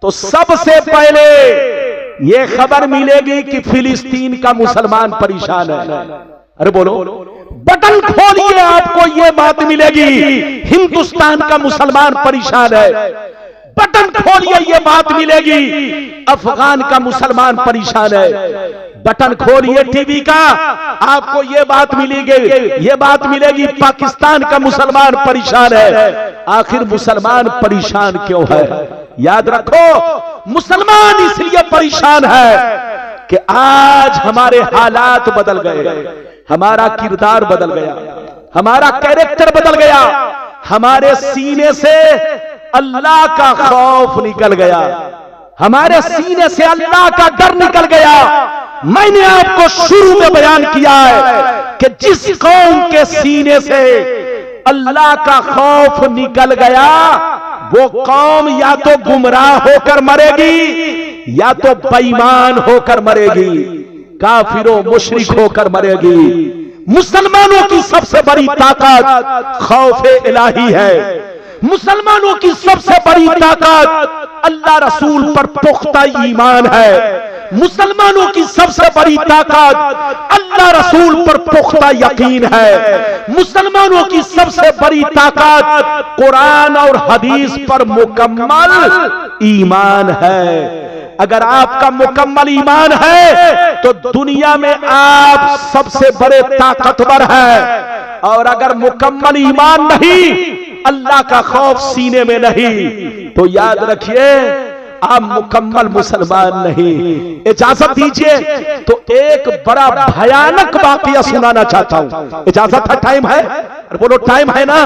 तो सबसे पहले यह खबर मिलेगी कि फिलिस्तीन का मुसलमान परेशान है। अरे बोलो, बटन खोलिए आपको यह बात मिलेगी हिंदुस्तान का मुसलमान परेशान है। बटन खोलिए ये बात मिलेगी अफगान का मुसलमान परेशान है। बटन खोलिए टीवी का, आपको ये बात मिलेगी, ये बात मिलेगी पाकिस्तान का मुसलमान परेशान है। आखिर मुसलमान परेशान क्यों है? याद रखो, मुसलमान इसलिए परेशान है कि आज हमारे हालात बदल गए, हमारा किरदार बदल गया, हमारा कैरेक्टर बदल गया, हमारे सीने से अल्लाह का खौफ निकल गया, हमारे सीने से अल्लाह का डर निकल गया। मैंने आपको शुरू में बयान किया है कि जिस कौम के सीने से अल्लाह का खौफ निकल गया वो कौम या तो गुमराह होकर मरेगी या तो बेईमान होकर मरेगी, काफिरों मुशरिक होकर मरेगी। मुसलमानों की सबसे बड़ी ताकत खौफे इलाही है। मुसलमानों की सबसे बड़ी ताकत अल्लाह रसूल पर पुख्ता ईमान है। मुसलमानों की सबसे बड़ी ताकत अल्लाह रसूल पर पुख्ता यकीन है। मुसलमानों की सबसे बड़ी ताकत कुरान और हदीस पर मुकम्मल ईमान है। अगर आपका मुकम्मल ईमान है तो दुनिया में आप सबसे बड़े ताकतवर हैं, और अगर मुकम्मल ईमान नहीं, अल्लाह का खौफ सीने में नहीं, तो याद रखिए आप मुकम्मल मुसलमान नहीं। इजाजत दीजिए तो एक बड़ा भयानक वाकया सुनाना चाहता हूं। इजाजत है? टाइम है? अरे बोलो टाइम है ना।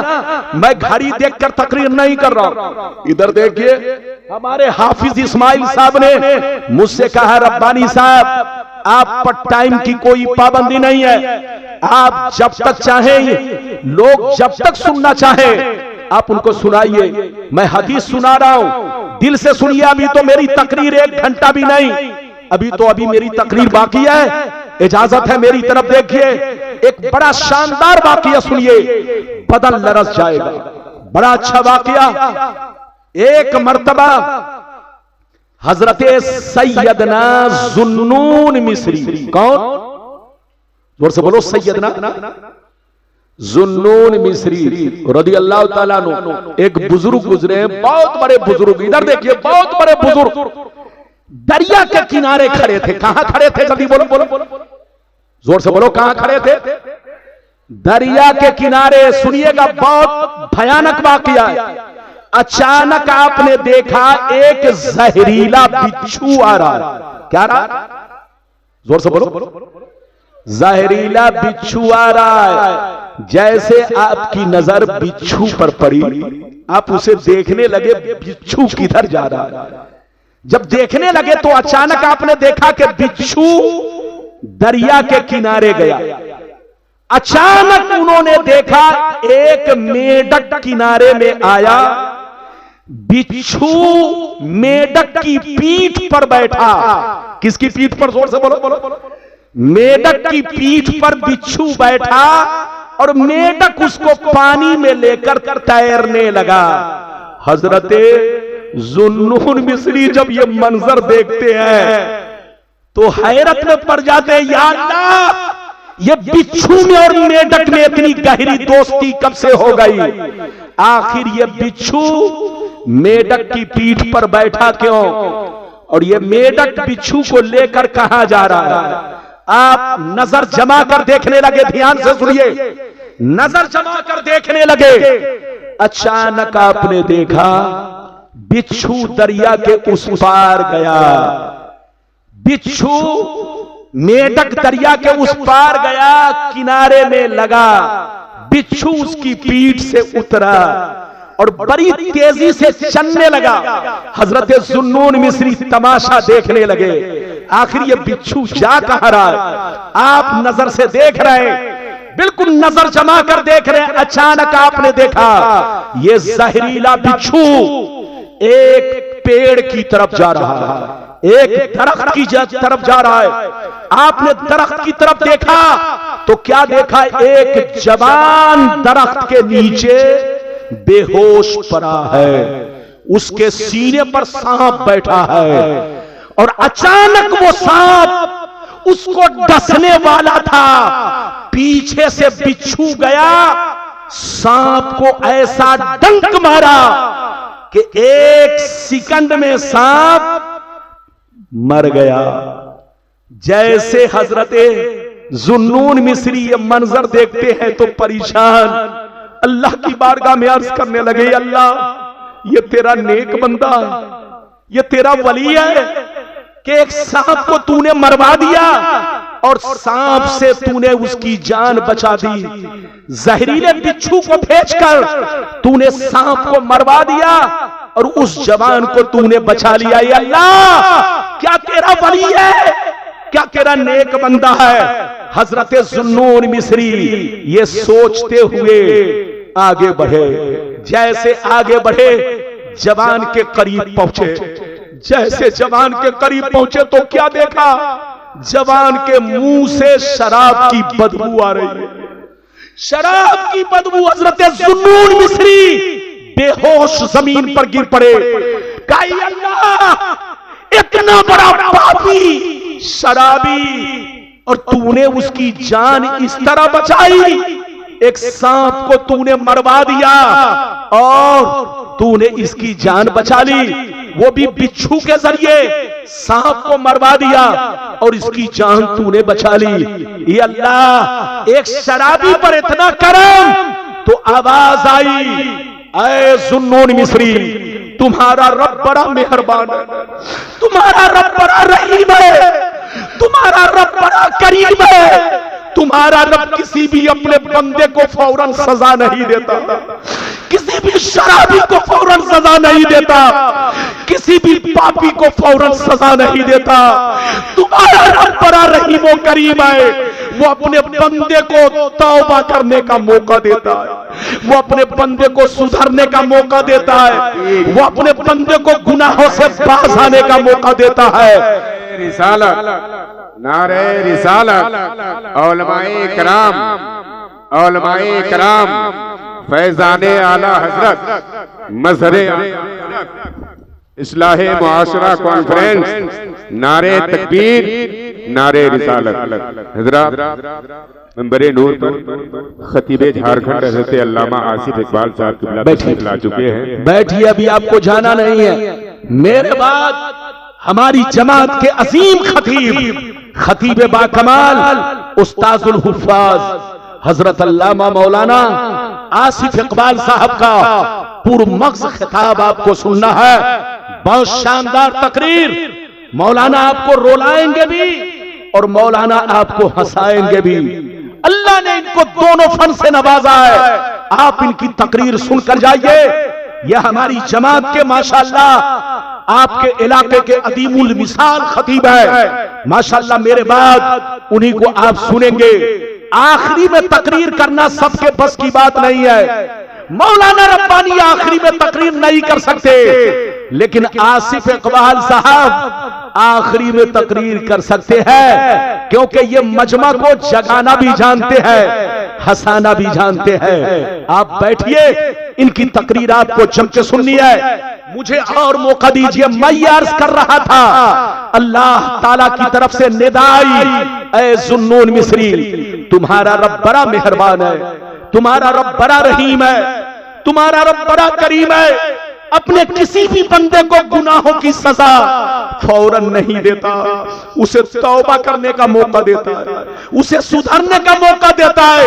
मैं घड़ी देखकर तकरीर नहीं कर रहा हूं। इधर देखिए, हमारे हाफिज इस्माइल साहब ने मुझसे कहा, रब्बानी साहब आप पर टाइम की कोई पाबंदी नहीं है, आप जब तक चाहें, लोग जब तक सुनना चाहें आप उनको सुनाइए। मैं हदीस सुना रहा हूं, दिल से सुनिए। अभी तो मेरी तकरीर 1 घंटा भी नहीं, अभी मेरी तकरीर बाकी है। इजाजत है, मेरी तरफ देखिए। एक बड़ा शानदार वाकया सुनिए, बदन लरस जाएगा। बड़ा अच्छा वाकया। एक मर्तबा हजरत सैयदना जुन्नून मिस्री, कौन? जोर से बोलो, सैयदना जुन्नून मिस्री रदी अल्लाह ताला अन्हु। एक बुजुर्ग गुजरे, बहुत बड़े बुजुर्ग। इधर देखिए, बहुत बड़े बुजुर्ग दरिया के किनारे खड़े थे। कहां खड़े थे? जल्दी बोलो, बोलो, जोर से बोलो, कहां खड़े थे? दरिया के किनारे। सुनिएगा, बहुत भयानक वाकया है। अचानक आपने देखा एक जहरीला बिच्छू आ रहा। क्या रहा? जोर से बोलो। जहरीला बिच्छू आ रहा है। जैसे आपकी नजर बिच्छू पर पड़ी, आप उसे देखने लगे, बिच्छू किधर जा रहा है। जब देखने लगे तो अचानक आपने देखा कि बिच्छू दरिया के किनारे गया। अचानक उन्होंने देखा एक मेढक किनारे में आया। बिच्छू मेढक की पीठ पर बैठा। किसकी पीठ पर? जोर से बोलो, बोलो। मेढक की पीठ पर बिच्छू बैठा और मेढक उसको पानी में लेकर तैरने लगा। हजरते जुन्नून मिस्री जब ये मंजर देखते हैं तो हैरत में पड़ जाते हैं, या अल्लाह, ये बिच्छू में और मेढक में इतनी गहरी दोस्ती कब से हो गई? आखिर ये बिच्छू मेढक की पीठ पर बैठा क्यों, और ये मेढक बिच्छू को लेकर कहां जा रहा है? आप नजर जमा कर देखने लगे, ध्यान से सुनिए, नजर जमा कर देखने लगे। अचानक आपने देखा बिच्छू दरिया के उस पार गया। बिच्छू मेढक दरिया के उस पार गया, किनारे में लगा। बिच्छू उसकी पीठ से उतरा और बड़ी तेजी से चलने लगा। हजरत जुन्नून मिस्री तमाशा देखने लगे। आखिर ये बिच्छू जा कहां रहा है? आप नजर से देख रहे हैं, बिल्कुल नजर जमा कर देख रहे हैं। अचानक आपने देखा ये जहरीला बिच्छू एक पेड़ की तरफ जा रहा है, एक दरख्त की तरफ जा रहा है। आपने दरख्त की तरफ देखा तो क्या देखा? एक जवान दरख्त के नीचे बेहोश पड़ा है, उसके सीने पर सांप बैठा है और अचानक वो सांप उसको डसने वाला था। पीछे से बिच्छू गया, सांप को ऐसा डंक मारा कि 1 सेकंड में सांप मर गया। जैसे हजरते जुन्नून मिस्री ये मंजर देखते हैं तो परेशान अल्लाह की बारगाह में अर्ज करने लगे, अल्लाह, ये तेरा नेक बंदा है, ये तेरा वली है कि एक सांप को तूने मरवा दिया और सांप से तूने उसकी जान बचा दी। जहरीले बिच्छू को भेजकर तूने सांप को मरवा दिया और उस जवान को तूने बचा लिया। ये अल्लाह, क्या तेरा वली है, क्या तेरा नेक बंदा है? हजरत जुन्नून मिस्री ये सोचते हुए आगे बढ़े। जैसे आगे बढ़े जवान के करीब पहुंचे। जैसे जवान के करीब पहुंचे तो क्या देखा? जवान के मुंह से शराब की बदबू आ रही है। शराब की बदबू। हजरत जुन्नून मिस्री बेहोश जमीन पर गिर पड़े। कहा, अल्लाह, इतना बड़ा पापी शराबी और तूने उसकी जान इस तरह बचाई। एक सांप को तूने मरवा दिया और तूने इसकी जान बचा ली, वो भी बिच्छू के जरिए। सांप को मरवा दिया और इसकी जान तूने बचा ली। ये अल्लाह, एक शराबी पर इतना करम। तो आवाज आई, ऐ जुन्नून मिस्री, तुम्हारा रब बड़ा मेहरबान है, तुम्हारा रब बड़ा रहीम है, तुम्हारा रब बड़ा करीम है। तुम्हारा रब किसी भी अपने बंदे को फौरन सजा नहीं देता, किसी भी शराबी को फौरन सजा नहीं देता, किसी भी पापी को फौरन सजा नहीं देता। तुम्हारा रब बड़ा रहीम और करीम है। वो अपने बंदे को तौबा करने का मौका देता है, वो अपने बंदे को सुधरने का मौका देता है, वो अपने बंदे को गुनाहों से बाज आने का मौका देता है। रिसालत, नारे रिसालत, औलमाए कराम, औलमाए कराम, फैजाने आला हजरत, मजहरे इस्लाहे मुआशरा कॉन्फ्रेंस, नारे तकबीर, नारे रिसालत। हजरत मंबरे नूर पर खतीबे झारखंड हजरत अल्लामा आसिफ इकबाल साहब बैठा चुके हैं। बैठिए, अभी आपको जाना नहीं है। मेरे बाद हमारी जमात के अजीम खतीब, खतीब बाकमाल, उस्ताजुल हुफ्फाज हजरत अल्लामा मौलाना आसिफ इकबाल साहब का पुरमग़्ज़ खिताब आपको सुनना है। बहुत शानदार तकरीर। मौलाना आपको रुलाएंगे भी और मौलाना आपको हंसाएंगे भी। अल्लाह ने इनको दोनों फन से नवाजा है। आप इनकी तकरीर सुनकर जाइए। यह हमारी जमात के माशाअल्लाह आपके इलाके के अदीमुल मिसाल खतीब है माशाअल्लाह। मेरे बाद उन्हीं को आप सुनेंगे। आखिरी में तकरीर करना सबके बस की बात नहीं है। मौलाना रब्बानी आखिरी में तकरीर नहीं कर सकते। लेकिन आसिफ इकबाल साहब आखिरी में तकरीर कर सकते हैं, क्योंकि ये मजमा को जगाना भी जानते हैं, हंसाना भी जानते हैं। आप बैठिए, इनकी तकरीर आपको जम के सुननी है। मुझे और मौका दीजिए। मैं ये अर्ज कर रहा था, अल्लाह ताला की तरफ से निदा आई, ऐ जुन्नून मिस्री, तुम्हारा रब बड़ा मेहरबान है, तुम्हारा रब बड़ा रहीम है, तुम्हारा रब बड़ा करीम है। अपने किसी भी बंदे को गुनाहों की सजा फौरन नहीं देता, उसे तौबा करने का मौका देता है, उसे सुधरने का मौका देता है।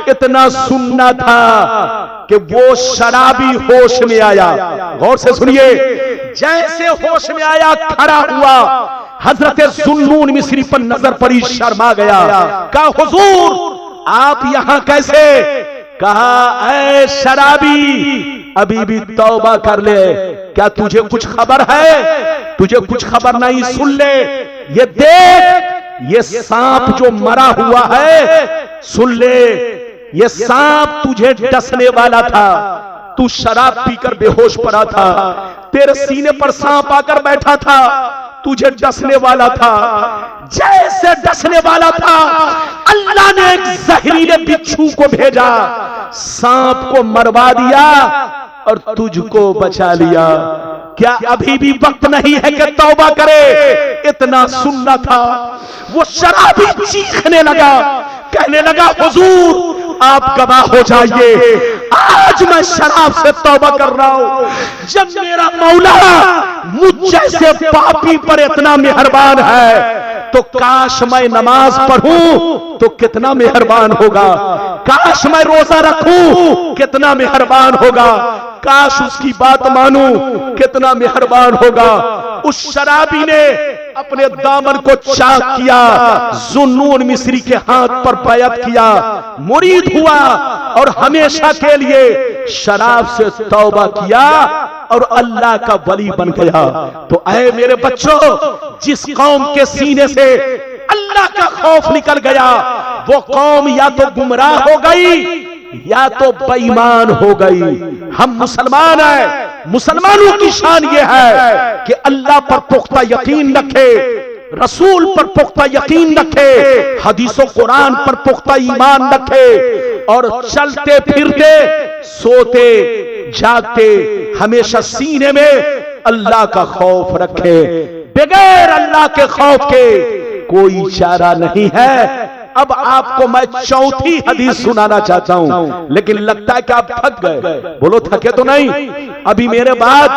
इतना सुनना था कि वो शराबी होश में आया। गौर से सुनिए, जैसे होश में आया खड़ा हुआ, हजरत जुन्नून मिस्री पर नजर पड़ी, शर्मा गया। कहा हुजूर आप यहां कैसे? कहा ऐ शराबी अभी भी तौबा कर ले, क्या तुझे कुछ खबर है? तुझे कुछ खबर नहीं, सुन ले, ये देख, ये सांप जो मरा हुआ है, सुन ले, ये सांप तुझे डसने वाला था, तू शराब पीकर बेहोश पड़ा था, तेरे सीने पर सांप आकर बैठा था, तुझे डसने वाला था। जैसे डसने वाला था, अल्लाह ने एक जहरीले बिच्छू को भेजा, सांप को मरवा दिया और तुझको बचा लिया। क्या अभी भी वक्त नहीं है कि तौबा करे? इतना सुनना था। वो शराबी चीखने लगा, कहने लगा हुजूर आप गवाह हो जाइए, आज मैं शराब से तौबा कर रहा हूं। जब मेरा मौला मुझ जैसे पापी पर इतना मेहरबान है, तो काश मैं नमाज पढ़ूं तो कितना मेहरबान होगा, काश मैं रोजा रखूं कितना मेहरबान होगा, काश उसकी बात मानूं कितना मेहरबान होगा। उस शराबी ने अपने दामन को चाक किया, जुन्नून मिस्री के हाथ पर बैअत किया, मुरीद हुआ और हमेशा के लिए शराब से तौबा किया और अल्लाह का वली बन गया। तो ऐ मेरे बच्चों, जिस कौम के सीने से अल्लाह का खौफ निकल गया, वो कौम या तो गुमराह हो गई या तो बेईमान हो गई। हम मुसलमान हैं, मुसलमानों की शान ये है कि अल्लाह पर पुख्ता यकीन रखे, रसूल पर पुख्ता यकीन रखे, हदीसों कुरान पर पुख्ता ईमान रखे और चलते फिरते सोते जागते हमेशा सीने में अल्लाह का खौफ रखे। बगैर अल्लाह के खौफ के कोई चारा नहीं है। अब आपको मैं चौथी हदीस सुनाना चाहता हूं, लेकिन लगता है कि आप थक गए। बोलो थके तो नहीं? अभी मेरे बाद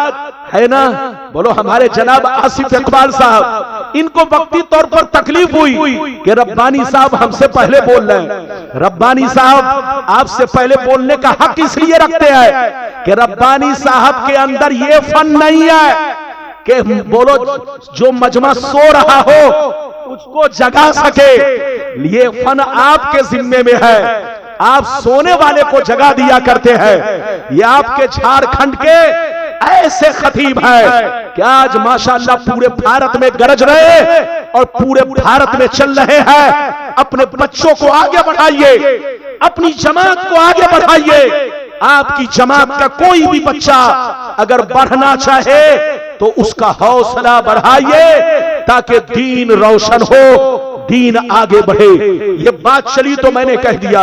है ना, बोलो हमारे जनाब आसिफ इकबाल साहब, इनको वक्ती तौर पर तकलीफ हुई कि रब्बानी साहब हमसे पहले बोल रहे हैं। रब्बानी साहब आपसे पहले बोलने का हक इसलिए रखते हैं कि रब्बानी साहब के अंदर ये फन नहीं है कि बोलो जो मजमा सो रहा हो उसको जगा सके। ये फन आपके जिम्मे में है, आप सोने वाले को जगा दिया करते हैं। ये आपके झारखंड के ऐसे खतीब हैं कि आज माशाअल्लाह पूरे भारत में गरज रहे और पूरे भारत में चल रहे हैं। अपने बच्चों को आगे बढ़ाइए, अपनी जमात को आगे बढ़ाइए। आपकी जमात का कोई भी बच्चा अगर बढ़ना चाहे तो उसका हौसला बढ़ाइए ताकि दीन रोशन हो, दीन आगे बढ़े। ये बात चली तो मैंने कह दिया।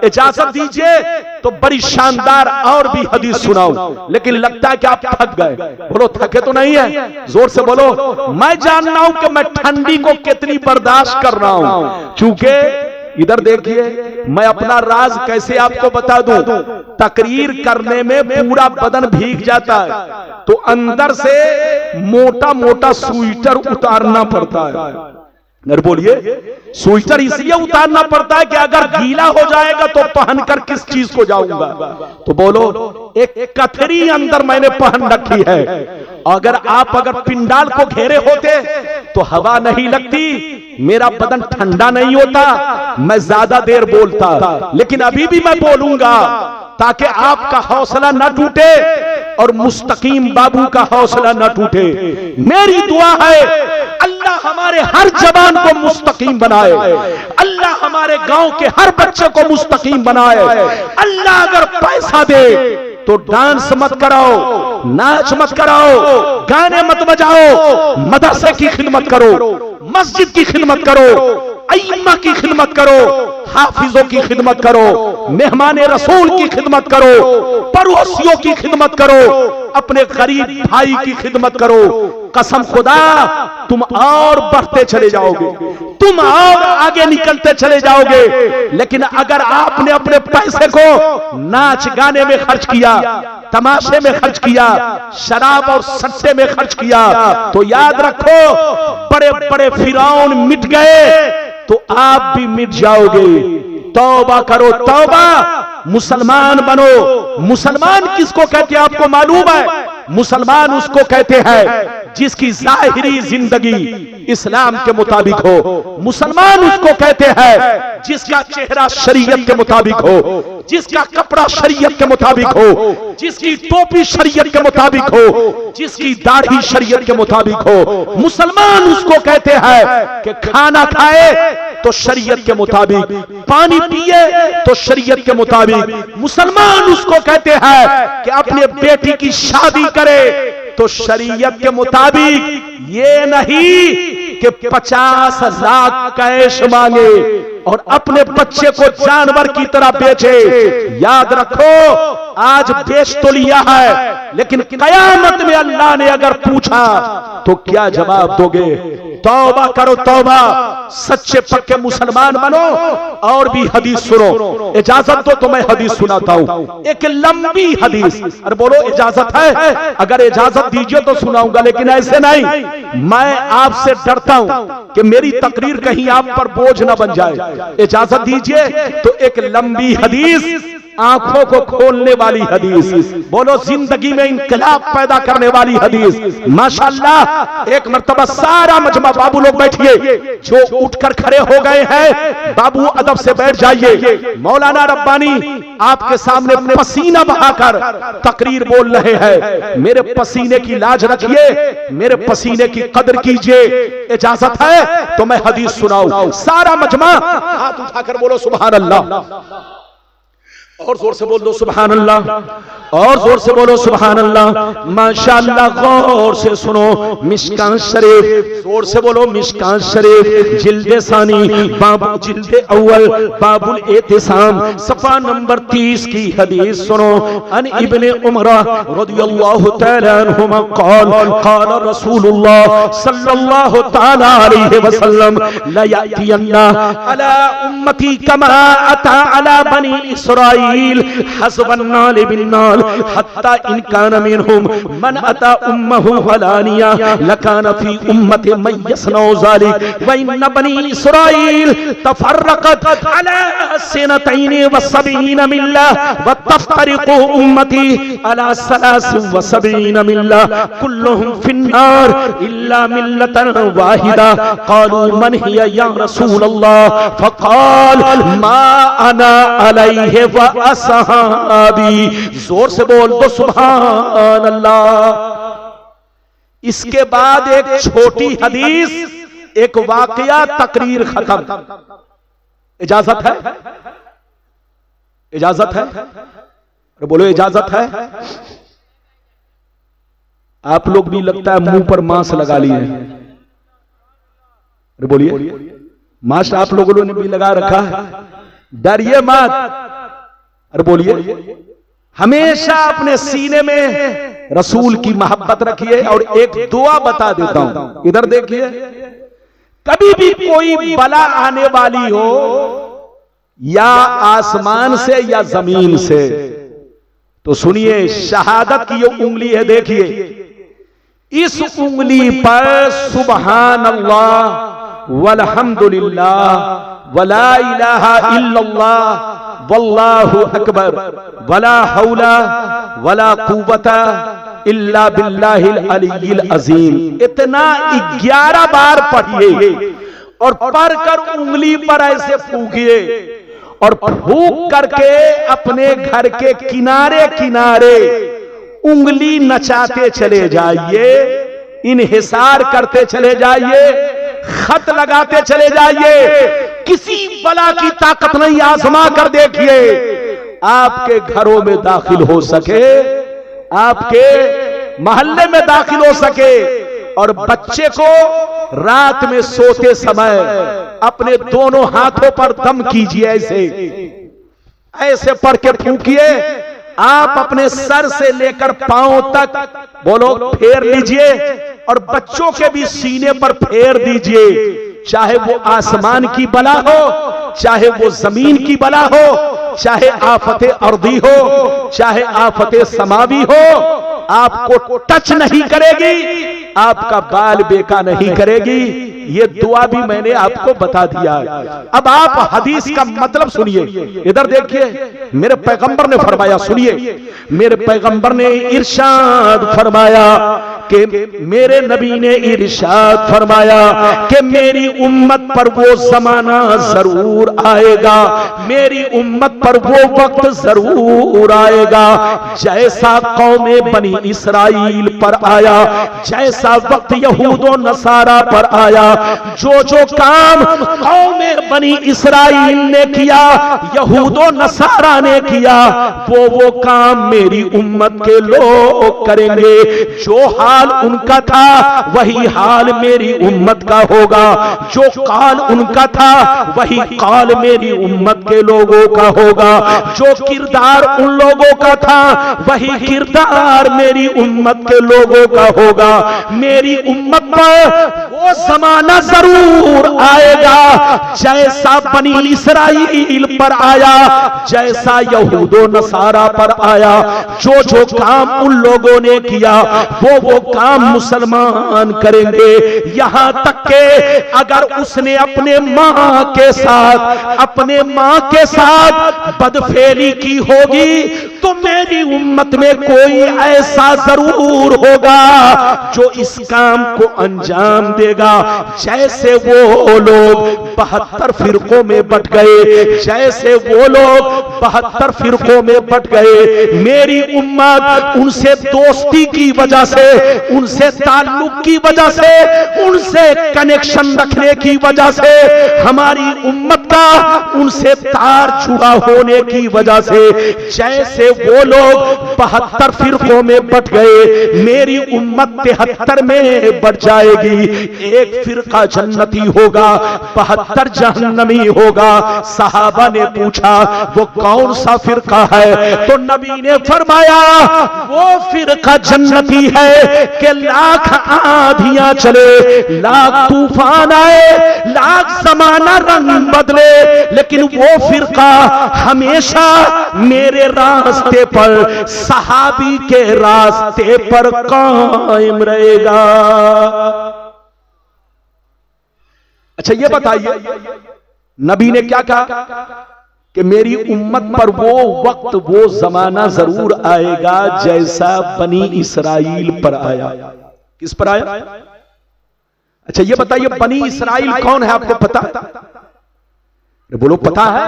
इजाजत दीजिए तो बड़ी शानदार और भी हदीस सुनाऊं, लेकिन लगता है कि आप थक गए। बोलो थके तो नहीं है? जोर से बोलो। मैं जान रहा हूं कि मैं ठंडी को कितनी बर्दाश्त कर रहा हूं, क्योंकि इधर देखिए मैं अपना राज कैसे आपको बता दूं। तकरीर करने में पूरा बदन भीग जाता है तो अंदर से मोटा मोटा स्वेटर उतारना पड़ता है। अगर बोलिए, स्वेटर इसलिए उतारना पड़ता है कि अगर गीला हो जाएगा तो पहनकर किस चीज को जाऊंगा। तो बोलो, एक कथरी अंदर मैंने पहन रखी है। अगर पिंडाल को घेरे होते तो हवा नहीं लगती, मेरा बदन ठंडा नहीं होता, मैं ज्यादा देर बोलता। लेकिन अभी भी मैं बोलूंगा ताकि आपका हौसला न टूटे और मुस्तकीम बाबू का हौसला न टूटे। मेरी दुआ है अल्लाह हमारे हर जवान को मुस्तकीम बनाए, अल्लाह हमारे गांव के हर बच्चे को मुस्तकीम बनाए। अल्लाह अगर पैसा दे तो डांस मत कराओ, नाच मत कराओ, गाने मत बजाओ, मदरसे की खिदमत करो, मस्जिद की खिदमत करो, अइम्मा की खिदमत करो, हाफिजों की खिदमत करो, मेहमान रसूल की खिदमत करो, पड़ोसियों की खिदमत करो, अपने गरीब भाई की खिदमत करो। कसम खुदा तुम और बढ़ते चले जाओगे, तुम और आगे निकलते चले जाओगे। लेकिन अगर आपने अपने पैसे को नाच गाने में खर्च किया, तमाशे में खर्च किया, शराब और सट्टे में खर्च किया, तो याद रखो बड़े बड़े फिरौन मिट गए तो आप भी मिट जाओगे। तौबा करो, तौबा, मुसलमान बनो। मुसलमान किसको कहते हैं आपको मालूम है? मुसलमान उसको कहते हैं जिसकी जाहिरी जिंदगी इस्लाम के मुताबिक हो। मुसलमान उसको कहते हैं जिसका चेहरा शरीयत के मुताबिक हो, जिसका कपड़ा शरीयत के मुताबिक हो, जिसकी टोपी शरीयत के मुताबिक हो, जिसकी दाढ़ी शरीयत के मुताबिक हो। मुसलमान उसको कहते हैं कि खाना खाए तो शरीयत के मुताबिक, पानी पिए तो शरीयत के मुताबिक। मुसलमान उसको कहते हैं कि अपने बेटी की शादी करे तो शरीयत के मुताबिक, ये नहीं कि 50 लाख कैश मांगे और अपने बच्चे को जानवर की तरह बेचे। याद रखो आज बेच तो लिया है, लेकिन कयामत में अल्लाह ने अगर पूछा तो क्या जवाब दोगे? तौबा करो, तौबा, सच्चे पक्के मुसलमान बनो। और भी हदीस सुनो, इजाजत दो तो मैं हदीस सुनाता हूं, एक लंबी हदीस। अरे बोलो इजाजत है? अगर इजाजत दीजिए तो सुनाऊंगा, लेकिन ऐसे नहीं। मैं आपसे डरता हूं कि मेरी तकरीर कहीं आप पर बोझ ना बन जाए। इजाजत दीजिए तो एक लंबी हदीस, आंखों को खोलने वाली हदीस, बोलो जिंदगी में इंकलाब पैदा करने वाली हदीस। माशाअल्लाह, एक मर्तबा सारा मजमा, बाबू लोग बैठिए, जो उठकर खड़े हो गए हैं बाबू अदब से बैठ जाइए। मौलाना रब्बानी आपके सामने पसीना बहाकर तकरीर बोल रहे हैं। मेरे पसीने की लाज रखिए, मेरे पसीने की कदर कीजिए। इजाजत है तो मैं हदीस सुनाऊं। सारा मजमा हाथ उठाकर बोलो सुभान अल्लाह, और जोर से बोल दो सुभान अल्लाह, और जोर से बोलो सुभान अल्लाह। माशाअल्लाह, गौर से सुनो। मिशकात शरीफ, जोर से बोलो मिशकात शरीफ, जिल्दे सानी, बाबू जिल्दे अव्वल, बाबुल एतिसाम, सफा नंबर 30 की हदीस सुनो। अन इब्ने उमर रदियल्लाहु तआला अन्हुमा क़ाल क़ाल रसूलुल्लाह सल्लल्लाहु तआला अलैहि वसल्लम ला यातियन्ना अला उम्मती कमा अता अला बनी इसराईल हसबन नाल बिन्नाल हत्ता इन कान मिनहुम मन अता उम्महु हलानिया लकान फी उम्मति मन यसनौ ज़ालिक व इन बनी इसराईल तफर्रकत अला सनतैन व सबईन मिल्ला व तफ्तरिकु उम्मती अला 73 मिल्ला कुल्लुहुम फिन्नार इल्ला मिल्लतन वाहिदा। क़ालू मन हिया या रसूल अल्लाह फ़क़ाल मा अना अलैहि व असहाबी। जोर से बोल दो सुभान अल्लाह। इसके बाद एक छोटी हदीस, एक वाकया, तकरीर खत्म। इजाजत है? इजाजत है? अरे बोलो इजाजत है? आप लोग भी लगता है मुंह पर मांस लगा लिए। अरे बोलिए, मांस आप लोगों ने भी लगा रखा है। डरिए मत। अरे बोलिए, हमेशा अपने सीने में रसूल की मोहब्बत रखिए। और एक दुआ बता देता हूं, इधर देखिए, कभी भी कोई बला आने वाली हो, या आसमान से या जमीन से, तो सुनिए शहादत की ये उंगली है, देखिए इस उंगली पर सुबहान अल्लाह वल्हम्दुलिल्लाह वला इलाहा इल्लल्लाह वल्लाहु अकबर वला हौला वला कुव्वता इल्ला बिल्लाहिल अलीयिल अजीम, इतना 11 बार पढ़िए और पढ़कर उंगली पर ऐसे फूकिए और फूक करके अपने घर के किनारे किनारे उंगली नचाते चले जाइए, इन्हिसार करते चले जाइए, खत लगाते चले जाइए। किसी बला की ताकत नहीं, आजमा कर देखिए। आपके घरों में दाखिल हो सके, आपके मोहल्ले में दाखिल हो सके, और बच्चे को रात में सोते समय अपने दोनों हाथों पर दम कीजिए, ऐसे पढ़ के फूंकिए, आप अपने सर से लेकर पांव तक बोलो फेर लीजिए, और बच्चों के भी सीने पर फेर दीजिए, चाहे वो आसमान की बला हो, चाहे वो जमीन की बला हो, चाहे आफते अर्दी हो, चाहे आफते समावी हो, आपको टच नहीं करेगी, आपका बाल बेका नहीं करेगी। ये दुआ भी मैंने आपको बता दिया। अब आप हदीस का मतलब सुनिए, इधर देखिए, मेरे पैगंबर ने फरमाया, सुनिए, मेरे पैगंबर ने इरशाद फरमाया कि मेरे नबी ने इरशाद फरमाया कि मेरी उम्मत पर वो जमाना जरूर आएगा, मेरी उम्मत पर वो वक्त जरूर आएगा जैसा कौमे बनी इसराइल पर आया, जैसा वक्त यहूदो नसारा पर आया। जो जो काम कौमे बनी इसराइल ने किया, यहूदो नसारा ने किया, वो काम मेरी उम्मत के लोग करेंगे। जो हाल उनका था वही हाल मेरी उम्मत का होगा, जो काल उनका था वही काल मेरी उम्मत के लोगों का होगा, जो किरदार उन लोगों का था वही किरदार मेरी उम्मत के लोगों का होगा। मेरी उम्मत पर वो जमाना जरूर आएगा जैसा बनी इसराइल पर आया, जैसा यहूदो नसारा पर आया। जो जो काम उन लोगों ने किया वो काम मुसलमान करेंगे। यहां तक के अगर उसने अपने मां के साथ, अपने मां के साथ बदफेली की होगी तो मेरी उम्मत में कोई ऐसा जरूर होगा जो इस काम को अंजाम देगा। जैसे वो लोग 72 फिरकों में बट गए, जैसे वो लोग 72 फिरकों में बट गए, मेरी उम्मत उनसे दोस्ती की वजह से, उनसे ताल्लुक की वजह से, उनसे कनेक्शन रखने की वजह से, हमारी उम्मत का उनसे तार जुड़ा होने की वजह से, जैसे वो लोग 72 फिरकों में बट गए, मेरी उम्मत 73 में बट जाएगी। एक फिरका जन्नती होगा, 72 जहन्नमी होगा। सहाबा ने पूछा वो कौन सा फिरका है? तो नबी ने फरमाया वो फिरका जन्नती है कि लाख आंधियां चले, लाख तूफान आए, लाख जमाना रंग बदले, लेकिन वो फिरका हमेशा मेरे रास्ते पर, सहाबी के रास्ते पर कायम रहेगा। अच्छा ये बताइए, नबी ने क्या कहा कि मेरी उम्मत पर वो वक्त, वो जमाना जरूर आएगा जैसा बनी इसराइल पर आया। किस पर आया? अच्छा ये बताइए, बनी इसराइल कौन है? आपको पता? अरे बोलो पता है,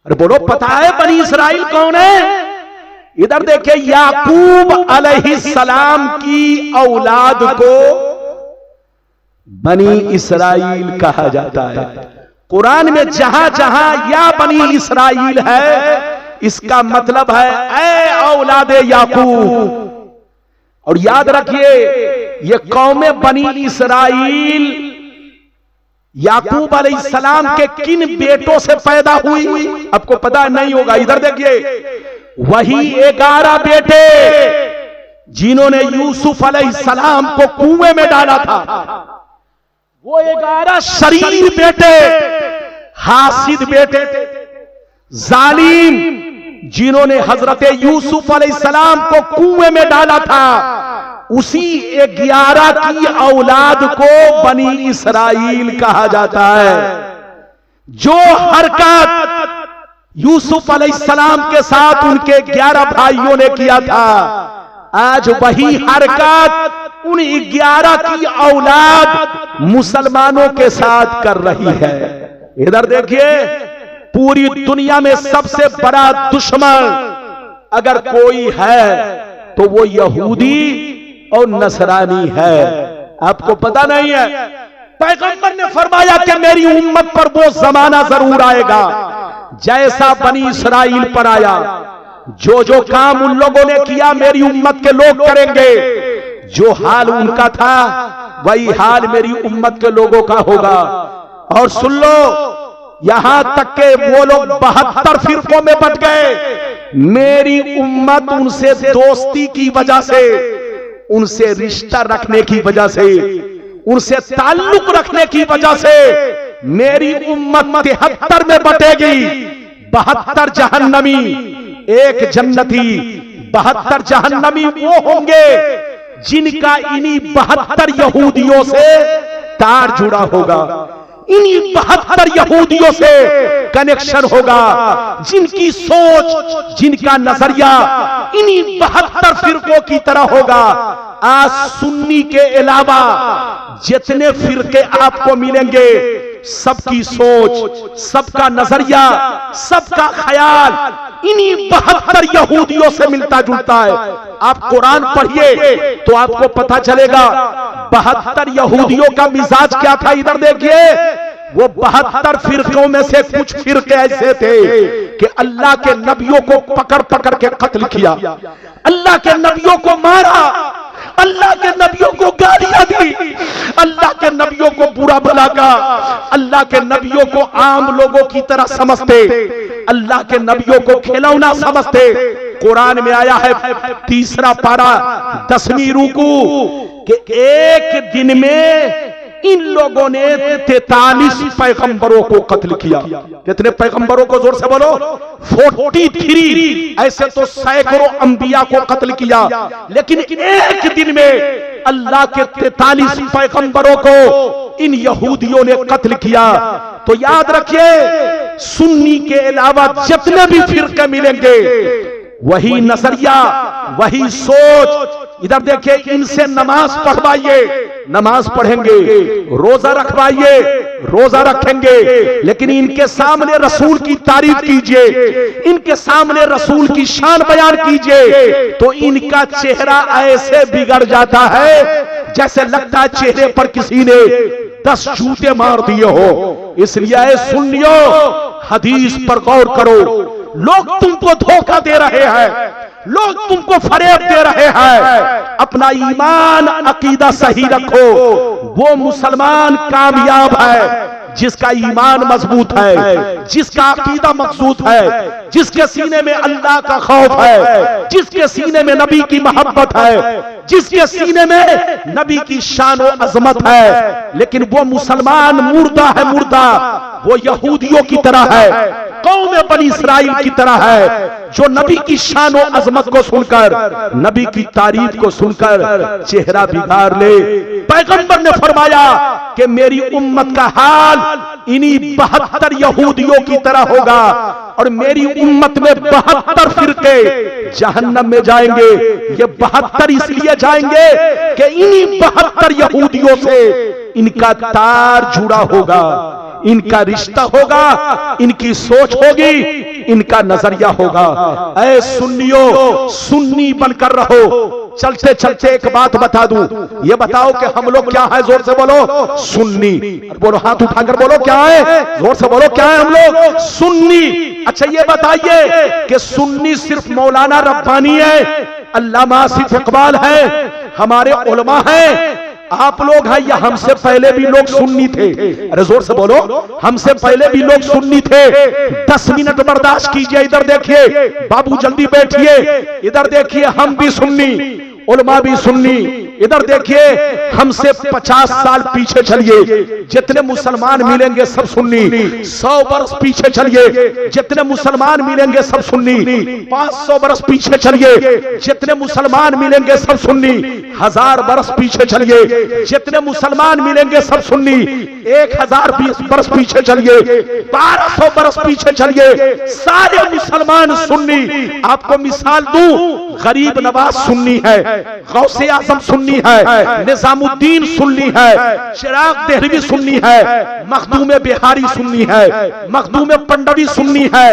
अरे बोलो पता है बनी इसराइल कौन है? इधर देखिए, याकूब अलैहिस्सलाम की औलाद को बनी इसराइल कहा जाता है। कुरान में जहां जहां या बनी इसराइल है, इसका मतलब है ऐ औलादे याकूब। और याद रखिए, ये कौमे बनी इसराइल याकूब अलैहिस्सलाम के किन बेटों से पैदा हुई? आपको पता नहीं होगा। इधर देखिए, वही 11 बेटे जिन्होंने यूसुफ अलैहिस्सलाम को कुएं में डाला था, वो 11 शरीर बेटे, हासिद बेटे, जालिम, जिन्होंने हजरत यूसुफ अलैहिस्सलाम को कुएं में डाला था, उसी 11 की औलाद को बनी इसराइल कहा जाता है। जो हरकत यूसुफ अलैहिस्सलाम के साथ उनके 11 भाइयों ने किया था, आज वही हरकत उन 11 की औलाद मुसलमानों के साथ कर रही है। इधर देखिए, पूरी दुनिया में सबसे बड़ा दुश्मन अगर कोई है तो वो यहूदी और नसरानी है। आपको पता नहीं है? पैगंबर ने फरमाया कि मेरी उम्मत पर वो जमाना जरूर आएगा जैसा बनी इसराइल पर आया। जो जो काम उन लोगों ने किया मेरी उम्मत के लोग करेंगे। जो हाल उनका था वही हाल मेरी उम्मत के लोगों का होगा। और सुन लो, यहां तक के वो लोग 72 फिरकों में बट गए। मेरी उम्मत उनसे दोस्ती की वजह से, उनसे रिश्ता रखने की वजह से, उनसे ताल्लुक रखने की वजह से मेरी उम्मत 73 में बटेगी। 72 जहन्नमी, एक जन्नती। 72 जहन्नमी वो होंगे जिनका इन्हीं 72 यहूदियों से तार जुड़ा होगा, इन्हीं 72 यहूदियों से कनेक्शन होगा, जिनकी सोच, जिनका नजरिया इन्हीं 72 फिरकों की तरह होगा। आज सुन्नी के अलावा जितने फिरके आपको मिलेंगे, सबकी सोच, सबका नजरिया, सबका ख्याल इन्हीं 72 यहूदियों से मिलता जुलता है। आप कुरान पढ़िए तो आपको पता चलेगा 72 यहूदियों का मिजाज क्या था। इधर देखिए, वो 72 फिरकों में से कुछ फिरके ऐसे थे कि अल्लाह के नबियों को पकड़ पकड़ के कत्ल किया, अल्लाह के नबियों को मारा, अल्लाह के नबियों को गालियां दी, अल्लाह के नबियों को बुरा भला कहा, अल्लाह के नबियों को आम लोगों की तरह समझते, अल्लाह के नबियों को खिलौना समझते। कुरान में आया है 3 पारा 10वीं रुकू कि एक दिन में इन लोगों ने 43 पैगंबरों को कत्ल किया। कितने पैगंबरों को? जोर से बोलो। 43। ऐसे तो सैकड़ों अंबिया को कत्ल किया, लेकिन एक दिन में अल्लाह के 43 पैगंबरों को इन यहूदियों ने कत्ल किया। तो याद रखिए, सुन्नी के अलावा जितने भी फिरके मिलेंगे वही नजरिया, वही सोच। इधर देखिए, इनसे नमाज पढ़वाइए, नमाज पढ़ेंगे, रोजा रखवाइए, रोजा रखेंगे, लेकिन इनके सामने रसूल की तारीफ कीजिए, इनके सामने रसूल की शान बयान कीजिए तो इनका चेहरा ऐसे बिगड़ जाता है जैसे लगता है चेहरे पर किसी ने 10 जूते मार दिए हो। इसलिए सुन्नियो, हदीस पर गौर करो। लोग तुमको धोखा दे रहे हैं, लोग तुमको फरेब दे रहे हैं। अपना ईमान अकीदा सही रखो। वो मुसलमान कामयाब है जिसका ईमान मजबूत है, जिसका अकीदा मजबूत है, जिसके सीने में अल्लाह का खौफ है, जिसके सीने में नबी की मोहब्बत है, जिसके सीने में नबी की शान और अजमत है। लेकिन वो मुसलमान मुर्दा है, मुर्दा। वो यहूदियों की तरह है, कौम बनी इसराइल की तरह है, जो नबी की शान और अजमत को सुनकर, नबी की तारीफ को सुनकर चेहरा बिगाड़ ले। पैगंबर ने फरमाया कि मेरी उम्मत का हाल इन्हीं 72 यहूदियों की तरह होगा और मेरी उम्मत में 72 फिरके जहन्नम में जाएंगे। ये 72 इसलिए जाएंगे कि इन्हीं 72 यहूदियों से इनका तार जुड़ा होगा, इनका रिश्ता होगा, इनकी सोच होगी, इनका नजरिया होगा। ऐ सुन्नियों, सुन्नी बनकर रहो। चलते चलते एक बात बता दूं, ये बताओ कि हम लोग क्या है? जोर से बोलो। सुन्नी। बोलो, हाथ उठाकर बोलो, क्या है? जोर से बोलो, क्या है हम लोग? सुन्नी। अच्छा ये बताइए कि सुन्नी सिर्फ मौलाना रब्बानी है, अल्लामा आसिफ इकबाल है, हमारे उलमा हैं, आप लोग हैं, या हमसे पहले भी लोग सुन्नी थे? अरे जोर से बोलो, हमसे पहले भी लोग सुन्नी थे। 10 मिनट बर्दाश्त कीजिए। इधर देखिए बाबू, जल्दी बैठिए। इधर देखिए, हम भी सुन्नी, उलमा भी सुन्नी। इधर देखिए, हमसे 50 साल पीछे चलिए, जितने मुसलमान मिलेंगे सब सुन्नी। 100 वर्ष पीछे चलिए, जितने मुसलमान मिलेंगे सब सुन्नी। 500 वर्ष पीछे चलिए, जितने मुसलमान मिलेंगे सब सुन्नी। 1000 वर्ष पीछे चलिए, जितने मुसलमान मिलेंगे सब सुन्नी। 1020 वर्ष पीछे चलिए, 1200 वर्ष पीछे चलिए, सारे मुसलमान सुन्नी। आपको मिसाल दूं, गरीब नवाज सुन्नी है, गौसे आजम सुन्नी है, निजामुद्दीन सुन्नी है, चिराग देहलवी सुन्नी है, मखदूम बिहारी सुन्नी है, मखदूम पंडवी सुन्नी है,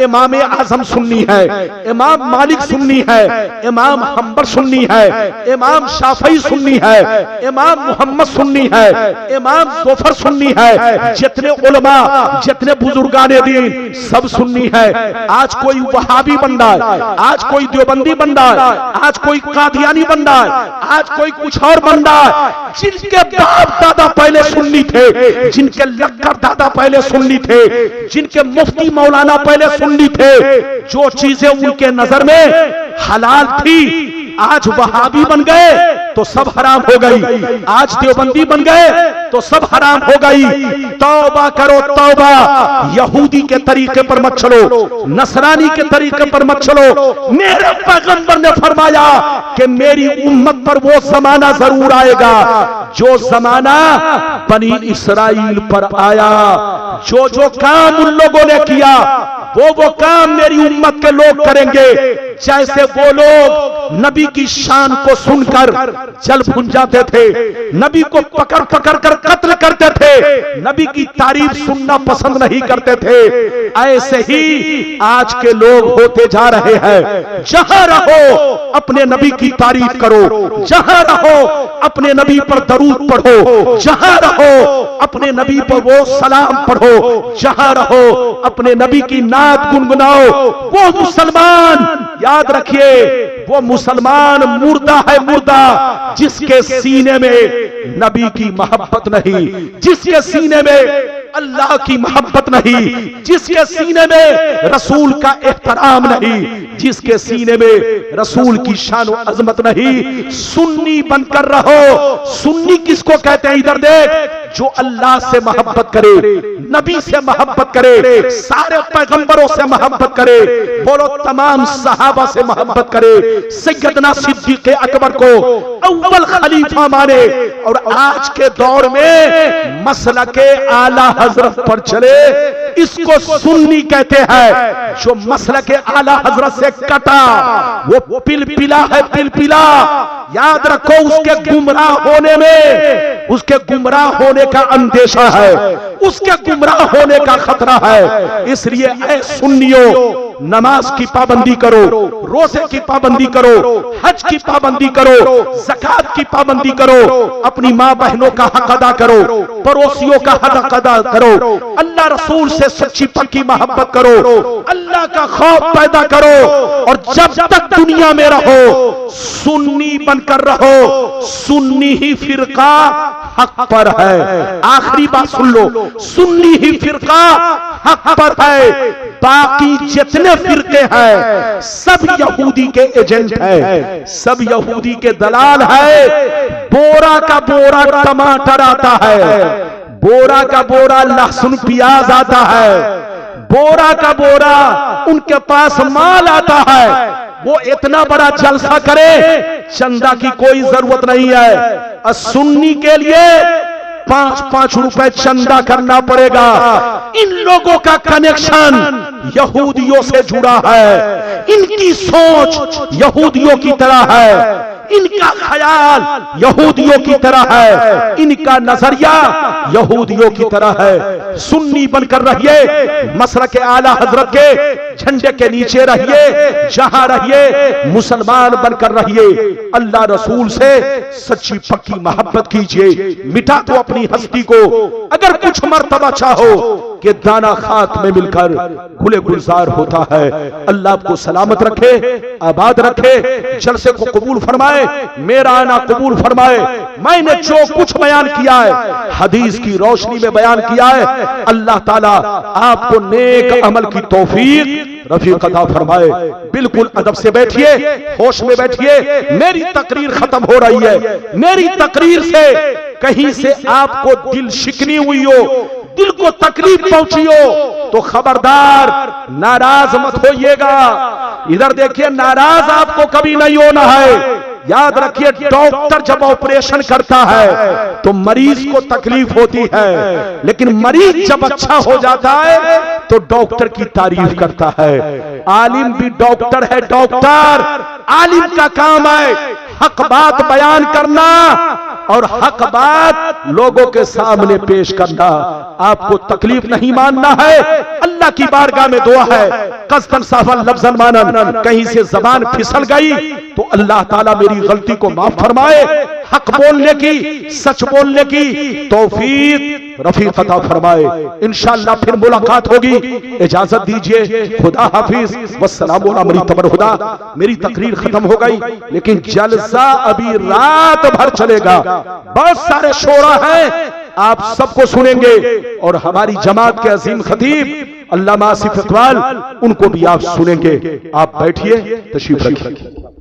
इमाम आजम सुन्नी है, इमाम मालिक सुन्नी है, इमाम हम्बल सुन्नी है, इमाम शाफई सुन्नी है, इमाम मोहम्मद सुन्नी है, इमाम जोफर सुन्नी है, जितने उलमा, जितने बुजुर्गाने दीन सब सुन्नी है। आज कोई वहाबी बन रहा है, आज कोई देवबंदी बन रहा है, आज कोई कादियानी बन रहा है, आज कोई कुछ और बन रहा है। जिनके बाप दादा पहले सुन्नी थे, जिनके लक्कर दादा पहले सुन्नी थे, जिनके मुफ्ती मौलाना पहले सुन्नी थे, जो चीजें उनके नजर में हलाल थी आज वहाबी बन गए तो सब हराम हो गई, आज देवबंदी बन गए तो सब हराम हो गई। तौबा करो तौबा, यहूदी के तरीके पर मत चलो, नसरानी के तरीके पर मत चलो। मेरे पैगंबर ने फरमाया कि मेरी उम्मत पर वो जमाना जरूर आएगा जो जमाना बनी इसराइल पर आया। जो जो काम उन लोगों ने किया वो काम मेरी उम्मत के लोग करेंगे। जैसे वो लोग नबी की शान को सुनकर जल भुन जाते थे, नबी को पकड़ पकड़ कर कत्ल करते थे, नबी की तारीफ सुनना पसंद नहीं करते थे, ऐसे ही आज के लोग होते जा रहे हैं। जहां रहो अपने नबी की तारीफ करो, जहां रहो अपने नबी पर दरूद पढ़ो, जहां रहो अपने नबी पर वो सलाम पढ़ो, जहां रहो अपने नबी की नात गुनगुनाओ। वो मुसलमान, याद रखिए, वो मुसलमान मुर्दा है, मुर्दा जिसके सीने में नबी की मोहब्बत नहीं, जिसके सीने में अल्लाह की मोहब्बत नहीं, जिसके सीने में रसूल का एहतराम नहीं, जिसके सीने में रसूल की शान और अजमत नहीं। सुन्नी बनकर रहो। सुन्नी किसको कहते हैं? इधर देख, जो अल्लाह से मोहब्बत करे, नबी से मोहब्बत करे, सारे पैगंबरों से मोहब्बत करे, बोलो तमाम सहाबा से मोहब्बत करे, सैयदना सिद्दीक़ अकबर को अव्वल खलीफा माने, और आज के दौर में मसलके आला हजरत पर चले, इसको सुन्नी कहते हैं। जो मसलके आला हजरत से कटा वो पिलपिला है, पिलपिला। याद रखो, उसके गुमराह होने में, उसके गुमराह होने का अंदेशा है, उसके गुमराह होने का खतरा है। इसलिए ऐ सुन्नियों, नमाज की पाबंदी करो, रोजे की पाबंदी करो, हज की पाबंदी करो, ज़कात की पाबंदी करो, अपनी माँ बहनों का हक अदा करो, पड़ोसियों का हक अदा करो, अल्लाह रसूल से सच्ची पक्की मोहब्बत करो, अल्लाह का खौफ पैदा करो, और जब तक दुनिया में रहो सुन्नी बनकर रहो। सुन्नी ही फिरका हक पर है। आखिरी बात सुन लो, सुन्नी ही फिरका हक पर है। बाकी जितने फिरके हैं सब यहूदी के एजेंट हैं, सब यहूदी के दलाल है। बोरा का बोरा टमाटर आता है, बोरा का बोरा लहसुन प्याज आता है, बोरा का बोरा उनके पास माल आता है। वो इतना बड़ा जलसा करे, चंदा की कोई जरूरत नहीं है। सुन्नी के लिए 5-5 रुपए चंदा करना पड़ेगा। इन लोगों का कनेक्शन यहूदियों से जुड़ा है, इनकी सोच यहूदियों की तरह है, इनका ख्याल यहूदियों की तरह है, इनका नजरिया यहूदियों की तरह है। सुन्नी बनकर रहिए, मसलके आला हजरत के झंडे के नीचे रहिए, जहां रहिए मुसलमान बनकर रहिए। अल्लाह रसूल से सच्ची पक्की मोहब्बत कीजिए, मिटा दो अपनी हस्ती को। अगर कुछ मर्तबा चाहो कि दाना खाक में मिलकर गुले गुलजार होता है। अल्लाह आपको सलामत रखे, आबाद रखे, जलसे को कबूल फरमाए, मेरा आना कबूल फरमाए। मैंने जो कुछ बयान किया है हदीस की रोशनी में बयान किया है। अल्लाह ताला आपको नेक अमल की तौफीक रफीक अता फरमाए। बिल्कुल अदब से बैठिए, होश में बैठिए। मेरी तकरीर खत्म हो रही है। मेरी तकरीर से कहीं से आपको दिल शिकनी हुई हो, दिल को तकलीफ पहुंची हो तो खबरदार नाराज मत होइएगा। इधर देखिए, नाराज आपको कभी नहीं होना है। याद रखिए, डॉक्टर जब ऑपरेशन करता है तो मरीज को तकलीफ होती है, लेकिन मरीज जब अच्छा हो जाता है तो डॉक्टर की तारीफ करता है। आलिम भी डॉक्टर है, डॉक्टर। आलिम का काम है हक बात बयान करना और हक बात लोगों के सामने पेश करना। आपको तकलीफ नहीं मानना है। अल्लाह की बारगाह में दुआ है, कसदन साफल लफ्जन मानन, कहीं से जबान फिसल गई तो अल्लाह ताला मेरी गलती को माफ फरमाए, हक बोलने की, सच बोलने की तौफीक रफीक अता फरमाए। इंशाअल्लाह फिर मुलाकात होगी। इजाजत दीजिए, खुदा हाफिज, वस्सलाम अला मरी तबर हुदा। मेरी तकरीर खत्म हो गई, लेकिन जलसा अभी रात भर चलेगा। बहुत सारे शोरा हैं, आप सबको सुनेंगे, और हमारी जमात के अजीम खतीब अल्लामा आसिफ इकबाल, उनको भी आप सुनेंगे। आप बैठिए, तशरीफ रखिए।